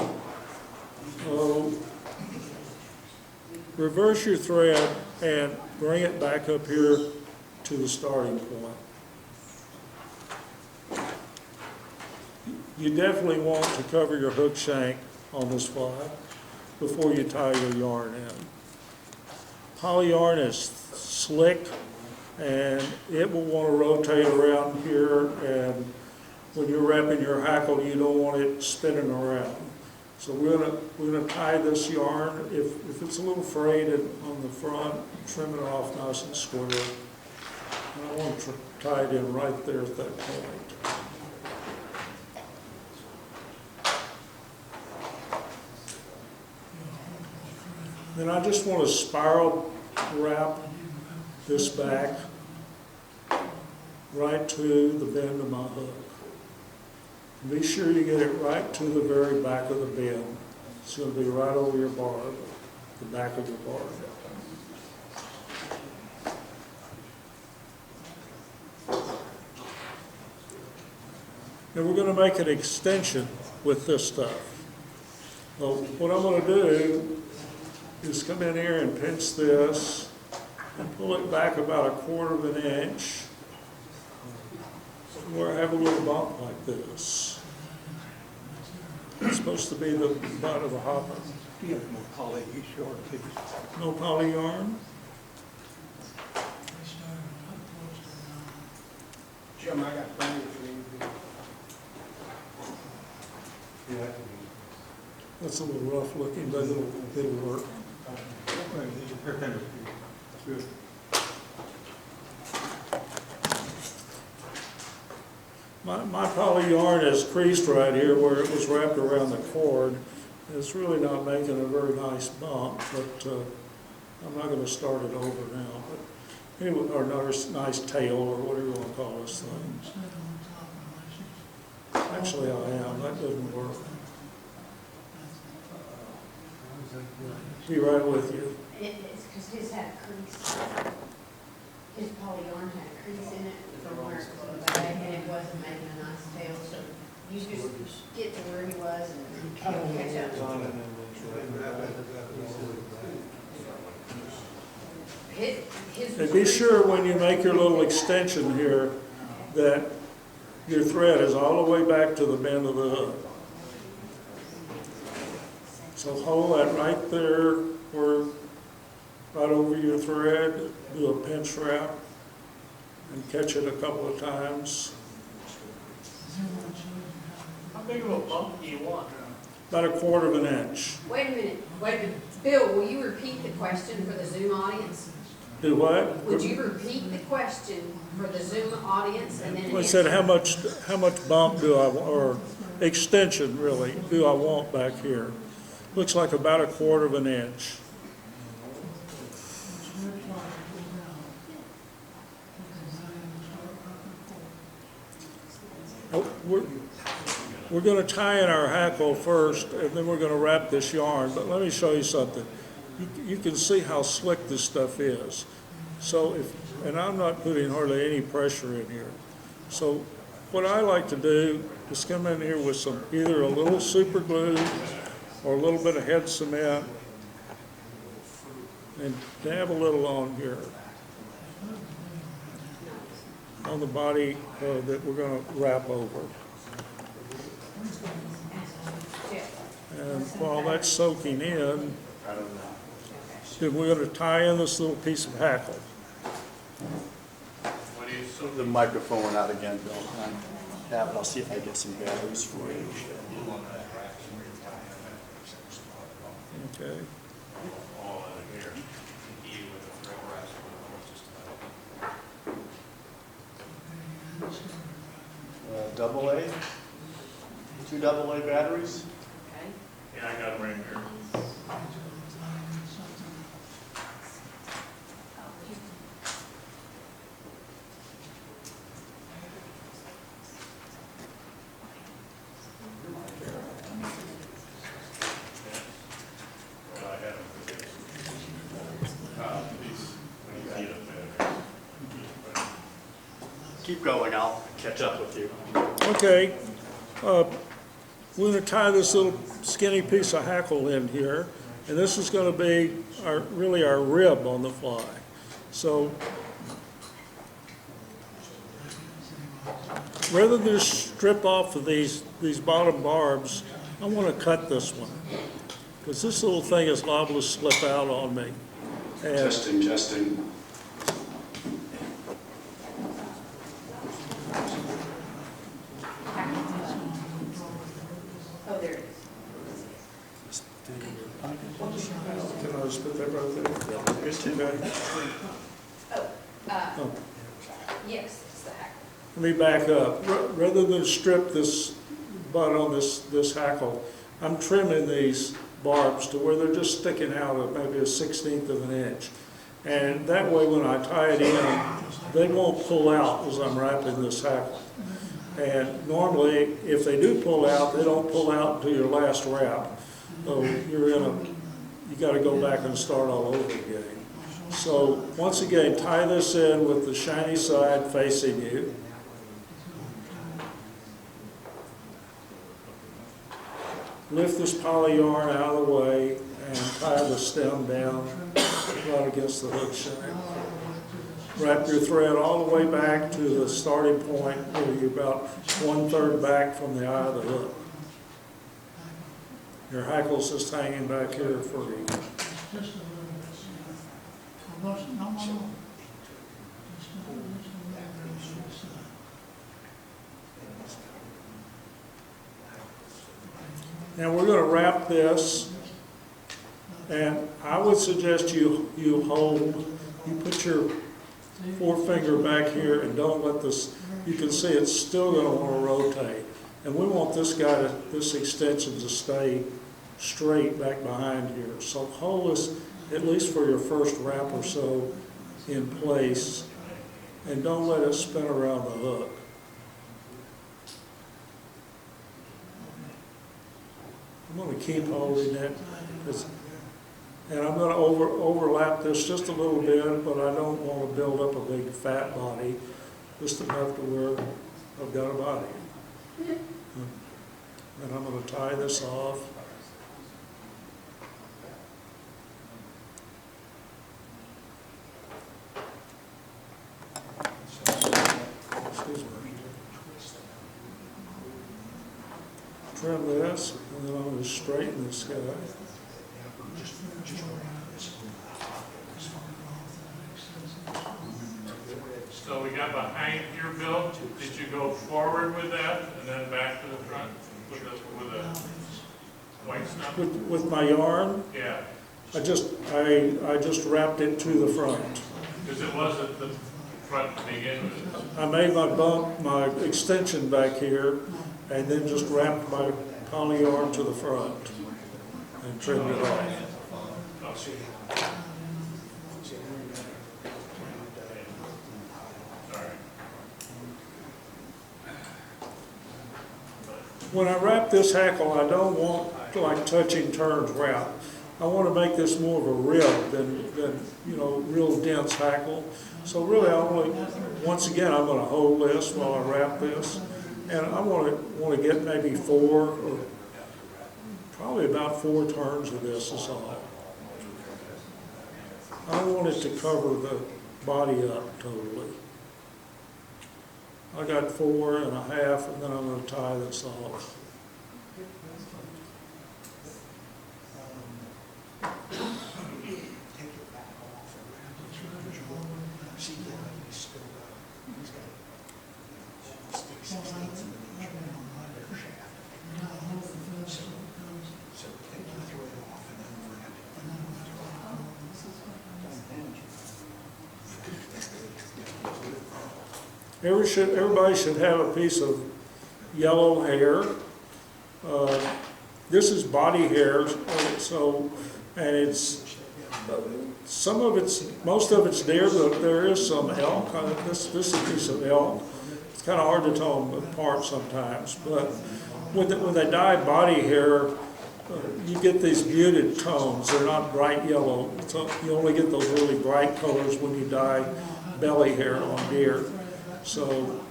Reverse your thread and bring it back up here to the starting point. You definitely want to cover your hook shank on this fly before you tie your yarn in. Poly yarn is slick, and it will want to rotate around here, and when you're wrapping your hackle, you don't want it spinning around. So we're gonna tie this yarn. If it's a little frayed on the front, trim it off nice and square. And I want to tie it in right there at that point. Then I just want to spiral wrap this back right to the bend of my hook. Be sure you get it right to the very back of the bend. It's going to be right over your barb, the back of your barb. And we're going to make an extension with this stuff. Well, what I'm going to do is come in here and pinch this and pull it back about 1/4 of an inch, where I have a little bump like this. It's supposed to be the butt of the hopper. You have more poly yarn, please. No poly yarn? Jim, I got plenty for you. Yeah. That's a little rough looking, but it'll work. Good. My poly yarn is creased right here where it was wrapped around the cord, It's really not making a very nice bump, but I'm not gonna start it over now. But anyway, or nice tail, or whatever you wanna call this thing. Actually, I am, that doesn't work. Be right with you. It's because his had a crease. His polyyarn had a crease in it from where it was in the bag, and it wasn't making a nice tail, so you just get to where he was and he'll catch up. His And be sure when you make your little extension here, that your thread is all the way back to the bend of the hook. So hold that right there, where, right over your thread, do a pinch wrap, and catch it a couple of times. How big of a bump do you want? About 1/4 of an inch. Wait a minute. Bill, will you repeat the question for the Zoom audience? Do what? Would you repeat the question for the Zoom audience and then I answer? said, how much bump do I, or extension really, do I want back here? Looks like about 1/4 of an inch. Oh, we're going to tie in our hackle first, and then we're going to wrap this yarn. But let me show you something. You can see how slick this stuff is. So and I'm not putting hardly any pressure in here. So what I like to do is come in here with some, either a little super glue or a little bit of head cement, and dab a little on here, on the body that we're going to wrap over. And while that's soaking in, then we're going to tie in this little piece of hackle. What do you, so The microphone went out again, Bill. Yeah, but I'll see if I get some batteries for you. Okay. all in here, E with a thread wrap, just about. Double A? 2 AA batteries? Okay. Yeah, I got them right here. Well, I have them. These, when you see them, Keep going, I'll catch up with you. Okay. We're going to tie this little skinny piece of hackle in here, and this is going to be really our rib on the fly. So rather than just strip off of these bottom barbs, I want to cut this one, because this little thing is liable to slip out on me. And Testing. Oh, there it is. can I just put that right there? Okay. Oh. Yes, it's the hackle. Let me back up. Rather than strip this butt on this hackle, I'm trimming these barbs to where they're just sticking out at maybe 1/16 of an inch. And that way when I tie it in, they won't pull out as I'm wrapping this hackle. And normally, if they do pull out, they don't pull out until your last wrap. So you got to go back and start all over again. So once again, tie this in with the shiny side facing you. Lift this poly yarn out of the way and tie the stem down right against the hook shank. Wrap your thread all the way back to the starting point where you're about 1/3 back from the eye of the hook. Your hackle's just hanging back here for you. Now we're going to wrap this, and I would suggest you put your forefinger back here and don't let this, you can see it's still going to want to rotate. And we want this extension to stay straight back behind here. So hold this, at least for your first wrap or so, in place, and don't let it spin around the hook. I'm going to keep holding it, and I'm going to overlap this just a little bit, but I don't want to build up a big fat body, just enough to where I've got a body. And I'm going to tie this off. Excuse me. Trim this, and then I'm going to straighten this guy. So we got behind your build, did you go forward with that and then back to the front with the white stuff? With my yarn, Yeah, I just wrapped it to the front. because it was at the front to begin with. I made my extension back here, and then just wrapped my poly yarn to the front and trimmed it off. When I wrap this hackle, I don't want like touching turns wrap. I want to make this more of a rib than real dense hackle. So really, once again, I'm going to hold this while I wrap this, and I want to get maybe 4 or probably about 4 turns of this is all. I want it to cover the body up totally. I got 4.5, and then I'm going to tie this off. Everybody should have a piece of yellow hair. This is body hair, and it's most of it's deer, but there is some elk. This is a piece of elk. It's kind of hard to tell them apart sometimes, but when they dye body hair, you get these muted tones. They're not bright yellow. So you only get those really bright colors when you dye belly hair on deer. So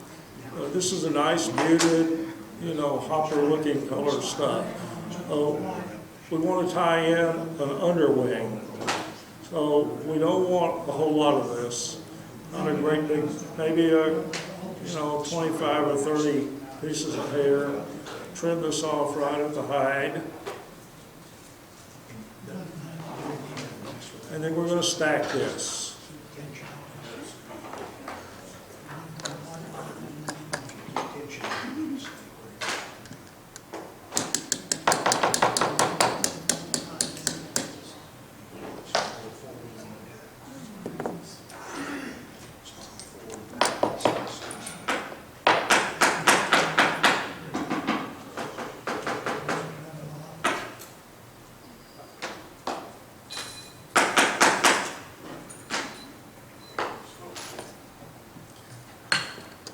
this is a nice muted, hopper-looking color stuff. We want to tie in an underwing. So we don't want a whole lot of this. Not a great big, maybe 25 or 30 pieces of hair. Trim this off right at the hide. And then we're going to stack this.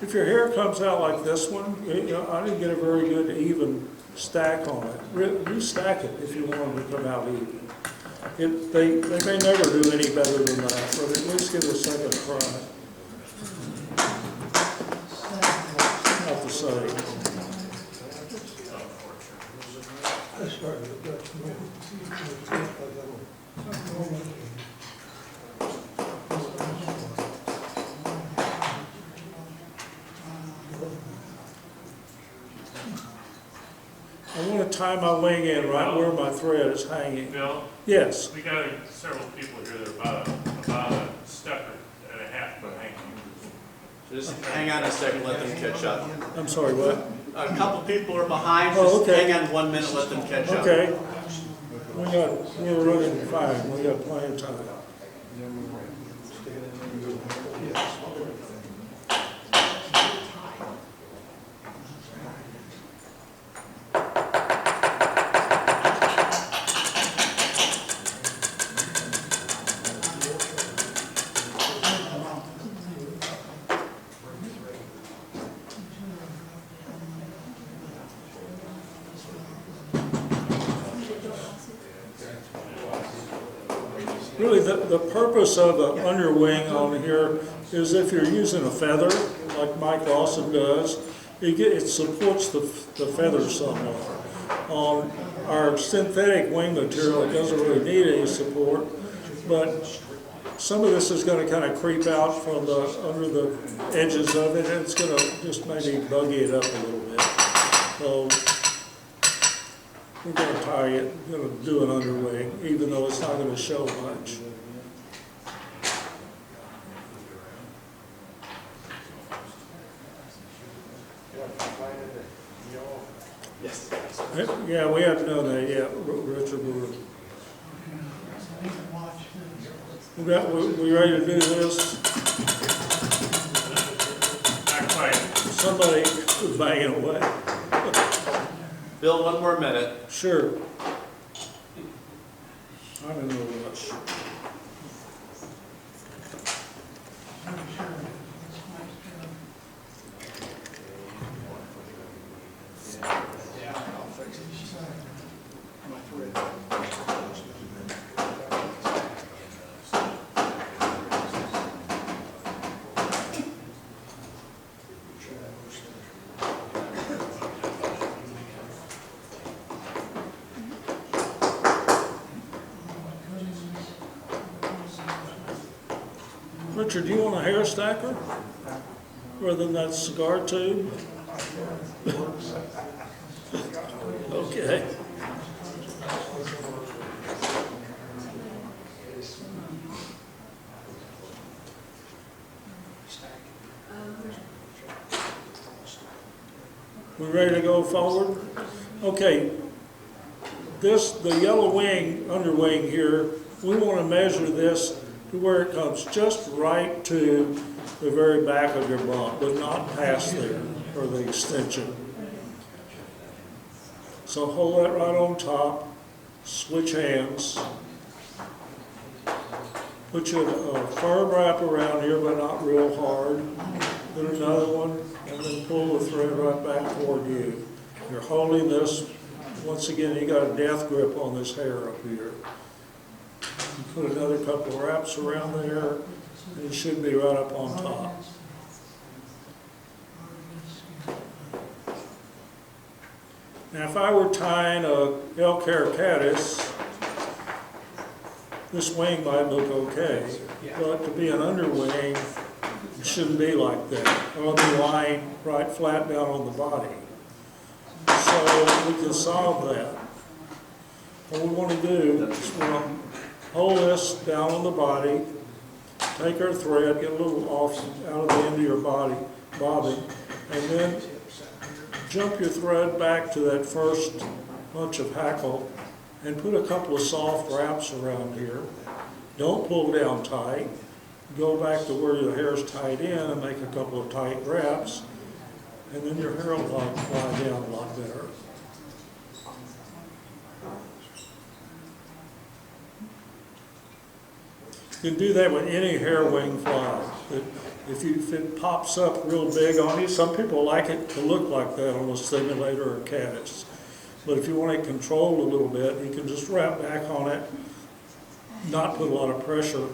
If your hair comes out like this one, I didn't get a very good even stack on it. Restack it if you want them to come out even. They may never do any better than that, but at least give it a second try. Not the same. I want to tie my wing in right where my thread is hanging. Bill, Yes. we got several people here that are about a step and a half behind you. Just hang on a second, let them catch up. I'm sorry, what? A couple people are behind, Oh, just okay. hang on 1 minute, let them catch up. Okay. We're running fine. We got plenty of time. Really, the purpose of the underwing on here is if you're using a feather, like Mike Lawson does, it supports the feathers somewhat. On our synthetic wing material, it doesn't really need any support, but some of this is going to kind of creep out from under the edges of it, and it's going to just maybe buggy it up a little bit. So we're going to tie it, we're going to do an underwing, even though it's not going to show much. Yes. Yeah, we haven't done that yet, Richard. We ready to do this? Not quite. Somebody was banging away. Bill, one more minute. Sure. I'm in no rush. Richard, do you want a hair stacker rather than that cigar tube? Okay. We ready to go forward? Okay. The yellow wing, underwing here, we want to measure this to where it comes just right to the very back of your bump, but not past there, or the extension. So hold that right on top, switch hands. Put your firm wrap around here, but not real hard. Then another one, and then pull the thread right back toward you. You're holding this, once again, you got a death grip on this hair up here. Put another couple of wraps around there, and it should be right up on top. Now, if I were tying a elk hair caddis, this wing might look okay, but to be an underwing, it shouldn't be like that. It'll be lying right flat down on the body. So we can solve that. What we want to do is we want to hold this down on the body, take our thread, get a little off out of the end of your body, bobbing, and then jump your thread back to that first bunch of hackle and put a couple of soft wraps around here. Don't pull down tight. Go back to where your hair's tied in and make a couple of tight wraps, and then your hair will lie down a lot better. You can do that with any hair wing fly. If it pops up real big on you, some people like it to look like that on a simulator or caddis. But if you want it controlled a little bit, you can just wrap back on it, not put a lot of pressure,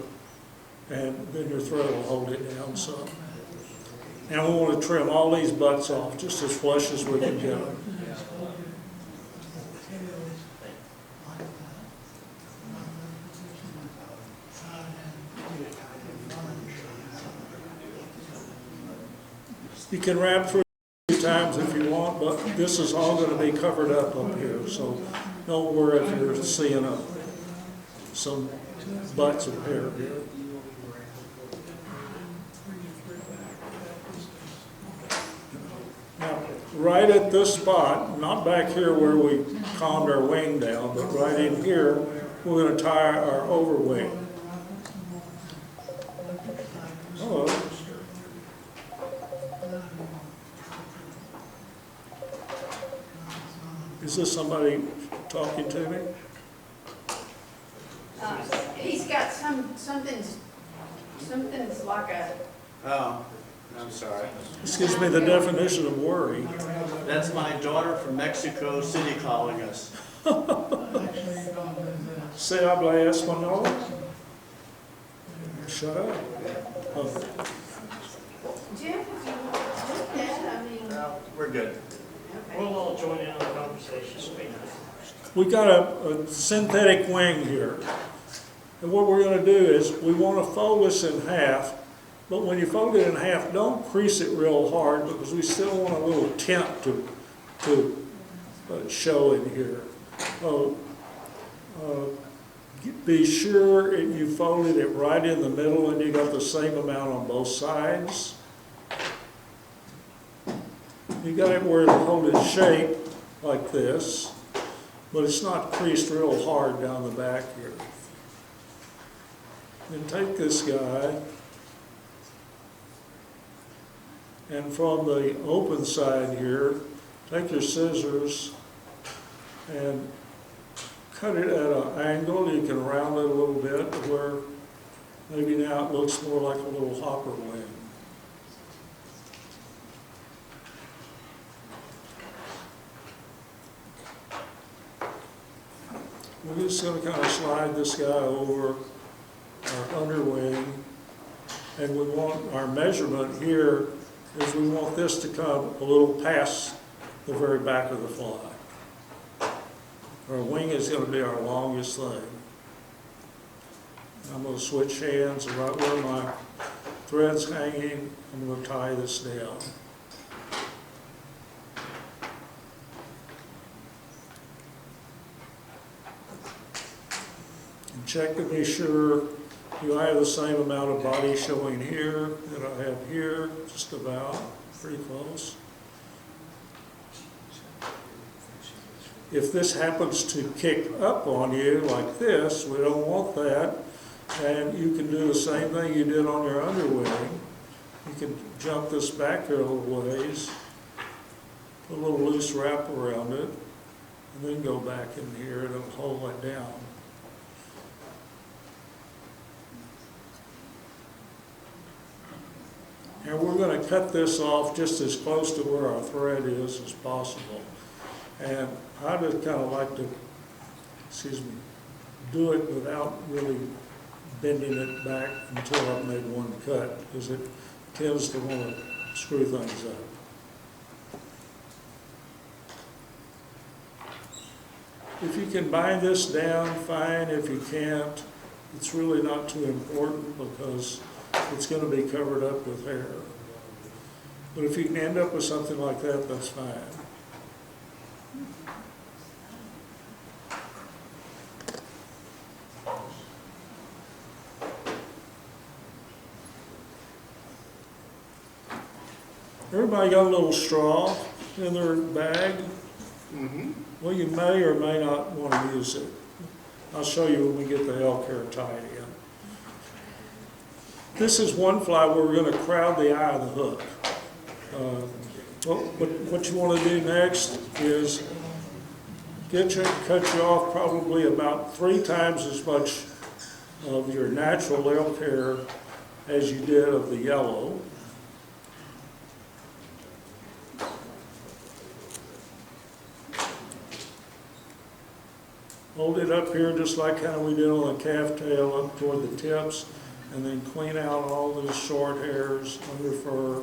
and then your thread will hold it down some. And we want to trim all these butts off, just as flush as we can get them. You can wrap through 2 times if you want, but this is all going to be covered up here, so don't worry if you're seeing some butts of hair here. Now, right at this spot, not back here where we calmed our wing down, but right in here, we're going to tie our overwing. Hello. Is this somebody talking to me? He's got something's like a, Oh, I'm sorry. This gives me the definition of worry. That's my daughter from Mexico City calling us. Se habla español? Shut up. Oh, Jeff, if you want that, I mean, We're good. okay. We'll all join in on the conversation. It'll be nice. we got a synthetic wing here. And what we're gonna do is, we wanna fold this in half, but when you fold it in half, don't crease it real hard, because we still want a little tint to show in here. Be sure you folded it right in the middle and you got the same amount on both sides. You got it where it'll hold its shape like this, but it's not creased real hard down the back here. Then take this guy, and from the open side here, take your scissors and cut it at an angle. You can round it a little bit to where maybe now it looks more like a little hopper wing. We're just going to kind of slide this guy over our under wing, and we want our measurement here is we want this to come a little past the very back of the fly. Our wing is going to be our longest thing. I'm going to switch hands, and right where my thread's hanging, I'm going to tie this down. And check to be sure you have the same amount of body showing here that I have here, just about, pretty close. If this happens to kick up on you like this, we don't want that, and you can do the same thing you did on your underwing. You can jump this back here a little ways, put a little loose wrap around it, and then go back in here and it'll hold it down. And we're going to cut this off just as close to where our thread is as possible. And I just kind of like to, do it without really bending it back until I've made one cut, because it tends to want to screw things up. If you can bind this down, fine. If you can't, it's really not too important because it's going to be covered up with hair. But if you can end up with something like that, that's fine. Everybody got a little straw in their bag? Mm-hmm. Well, you may or may not want to use it. I'll show you when we get the elk hair tied in. This is one fly where we're going to crowd the eye of the hook. What you want to do next is cut you off probably about 3 times as much of your natural elk hair as you did of the yellow. Hold it up here just like how we did on the calf tail up toward the tips, and then clean out all those short hairs under fur.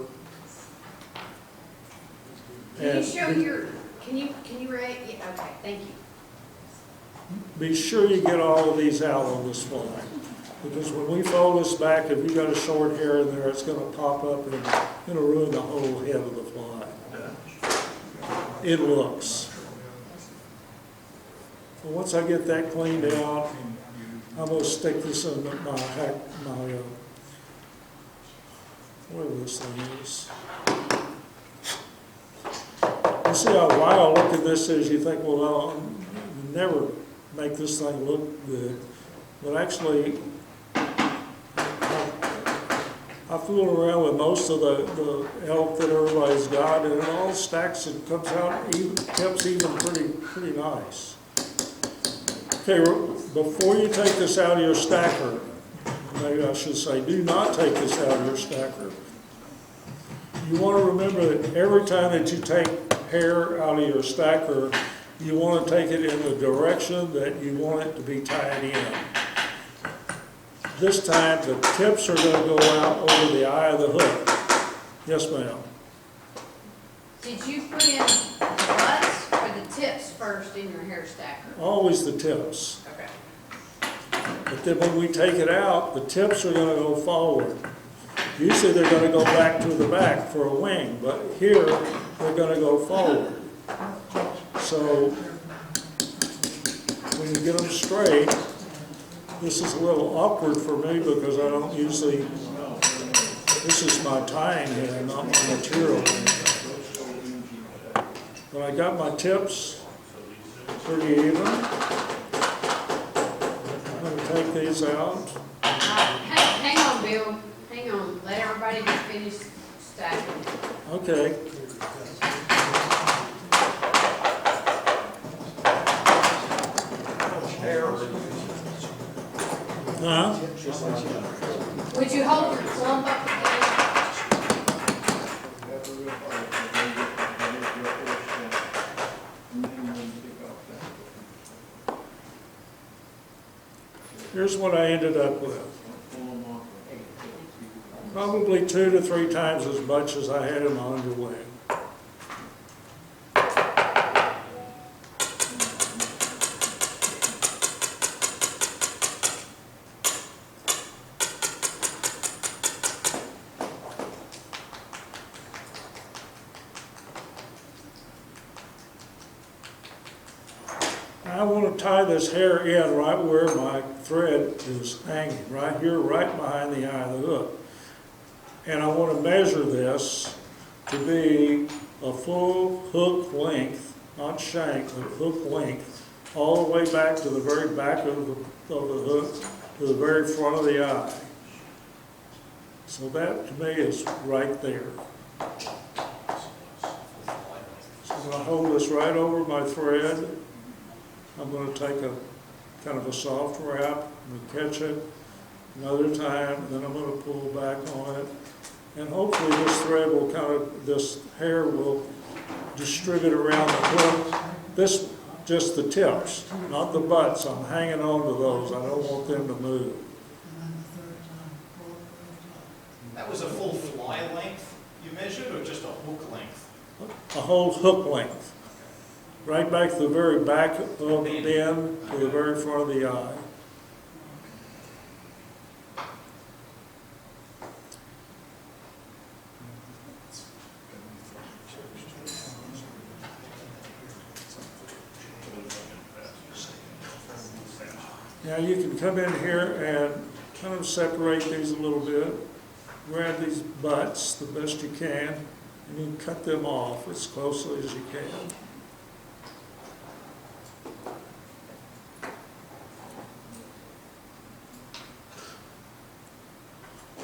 Can you show your, can you rate, yeah, okay, thank you. Be sure you get all of these out on this fly, because when we fold this back, if you got a short hair in there, it's going to pop up and it's going to ruin the whole head of the fly. It looks. So once I get that cleaned out, I'm going to stick this in whatever this thing is. You see how wild looking this is, you think, well, I'll never make this thing look good. But actually, I fool around with most of the elk that everybody's got, and it all stacks and comes out even, comes even pretty nice. Okay, before you take this out of your stacker, maybe I should say, do not take this out of your stacker. You want to remember that every time that you take hair out of your stacker, you want to take it in the direction that you want it to be tied in. this time the tips are gonna go out over the eye of the hook. Yes, ma'am. Did you put in the butts or the tips first in your hair stacker? Always the tips. Okay. But then when we take it out, the tips are gonna go forward. Usually they're gonna go back to the back for a wing, but here, they're gonna go forward. So, when you get them straight, this is a little awkward for me because I don't usually, this is my tying hair, not my material. But I got my tips pretty even. I'm gonna take these out. Hang on, Bill. Hang on. Let everybody just finish stacking. Okay. Huh? Would you hold your clump up again? Here's what I ended up with. Probably 2 to 3 times as much as I had in my underwing. I want to tie this hair in right where my thread is hanging, right here, right behind the eye of the hook. And I want to measure this to be a full hook length, not shank, but hook length, all the way back to the very back of the hook, to the very front of the eye. So that to me is right there. So I'm going to hold this right over my thread. I'm going to take a kind of a soft wrap and catch it another time, and then I'm going to pull back on it. And hopefully this thread will this hair will distribute around the hook. This, just the tips, not the butts. I'm hanging on to those. I don't want them to move. That was a full fly length you measured, or just a hook length? A whole hook length. Right back to the very back of the bend to the very front of the eye. Now you can come in here and kind of separate these a little bit. Grab these butts the best you can, and you can cut them off as closely as you can.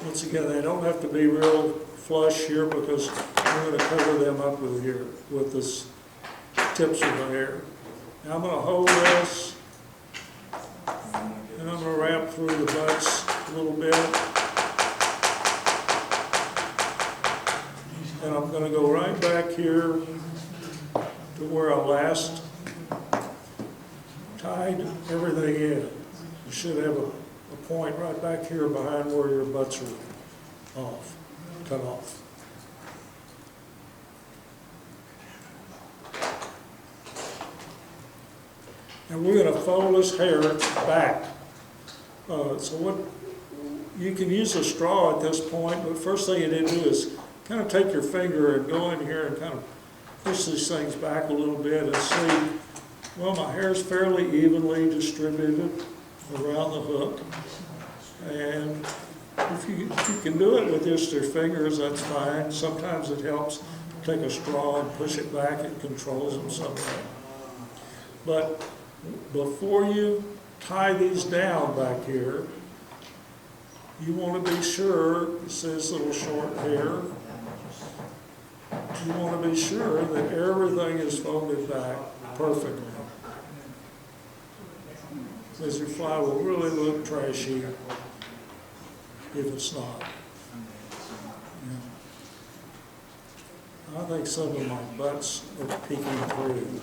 Once again, they don't have to be real flush here because we're going to cover them up with this tips of the hair. Now I'm going to hold this, and I'm going to wrap through the butts a little bit. And I'm going to go right back here to where I last tied everything in. You should have a point right back here behind where your butts are cut off. And we're going to fold this hair back. So what you can use a straw at this point, but first thing you need to do is kind of take your finger and go in here and kind of push these things back a little bit and see, well, my hair is fairly evenly distributed around the hook. And if you can do it with just your fingers, that's fine. Sometimes it helps. Take a straw and push it back, it controls them somewhat. But before you tie these down back here, you want to be sure, this is little short hair, you want to be sure that everything is folded back perfectly. Because your fly will really look trashy if it's not. Yeah. I think some of my butts are peeking through.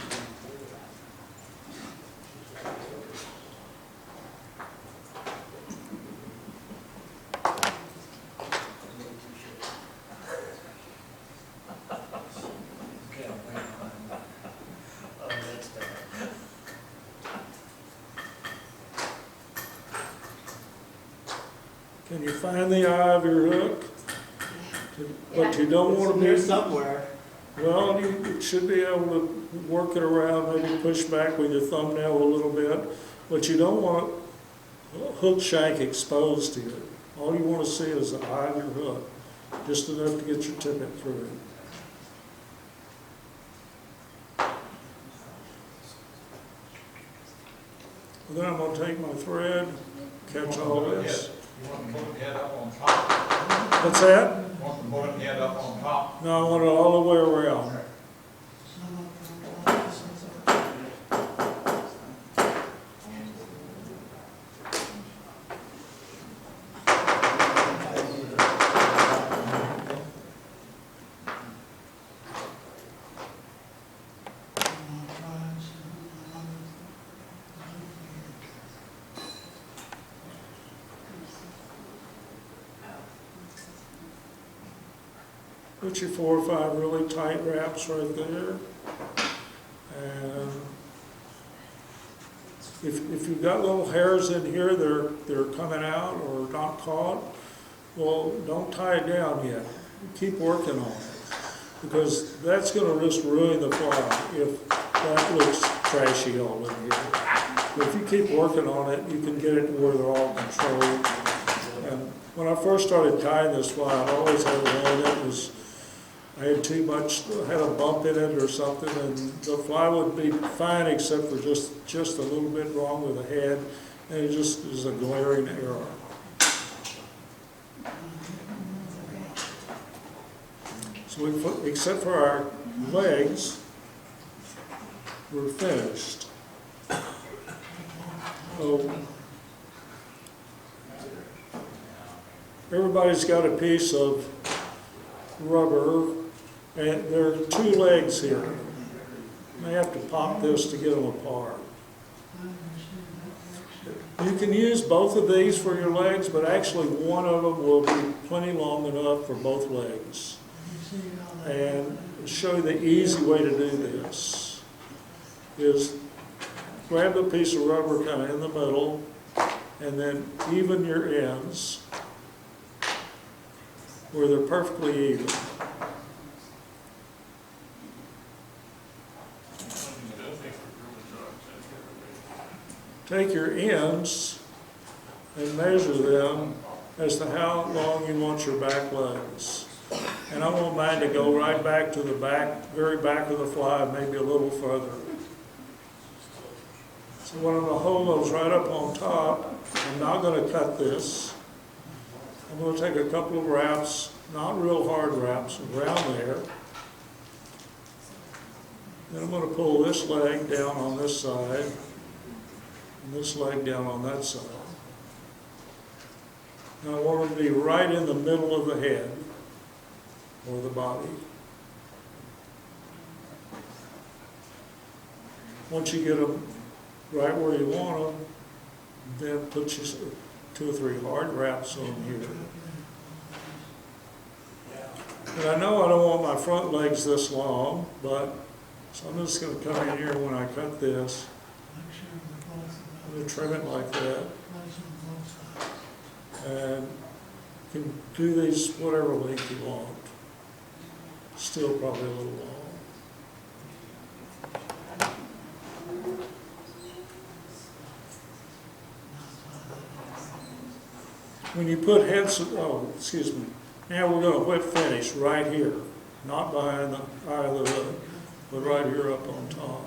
Can you find the eye of your hook? But you don't want to Here be, somewhere. well, you should be able to work it around, maybe push back with your thumbnail a little bit, but you don't want hook shank exposed to you. All you want to see is the eye of your hook, just enough to get your tippet through. Then I'm going to take my thread, catch all this. You want to put the head up on top? What's that? You want to put the head up on top? No, I want it all the way around. Put your 4 or 5 really tight wraps right there. And if you've got little hairs in here, they're coming out or not caught, well, don't tie it down yet. Keep working on it, because that's going to risk ruining the fly if that looks trashy all in here. But if you keep working on it, you can get it to where they're all controlled. And when I first started tying this fly, I always had one that was, I had too much, had a bump in it or something, and the fly would be fine except for just a little bit wrong with the head, and it just is a glaring error. So we put, except for our legs, we're finished. So everybody's got a piece of rubber, and there are 2 legs here. I have to pop this to get them apart. You can use both of these for your legs, but actually one of them will be plenty long enough for both legs. And to show you the easy way to do this is grab the piece of rubber kind of in the middle, and then even your ends where they're perfectly even. Take your ends and measure them as to how long you want your back legs. And I want mine to go right back to the back, very back of the fly, maybe a little further. So when I'm going to hold those right up on top, I'm not going to cut this. I'm going to take a couple of wraps, not real hard wraps, around there. Then I'm going to pull this leg down on this side, and this leg down on that side. And I want them to be right in the middle of the head, or the body. Once you get them right where you want them, then put your 2 or 3 hard wraps on here. And I know I don't want my front legs this long, but so I'm just going to come in here when I cut this. I'm going to trim it like that. And you can do these whatever length you want. Still probably a little long. When you put heads, oh, excuse me. Now we're going to whip finish right here, not behind the eye of the hook, but right here up on top.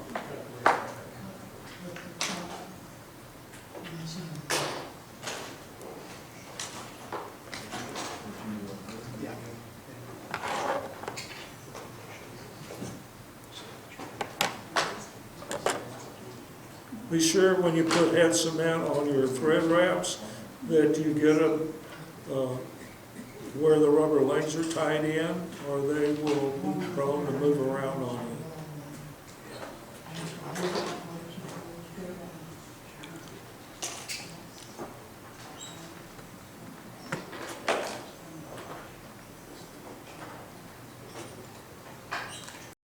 Be sure when you put head cement on your thread wraps that you get them where the rubber legs are tied in, or they will be prone to move around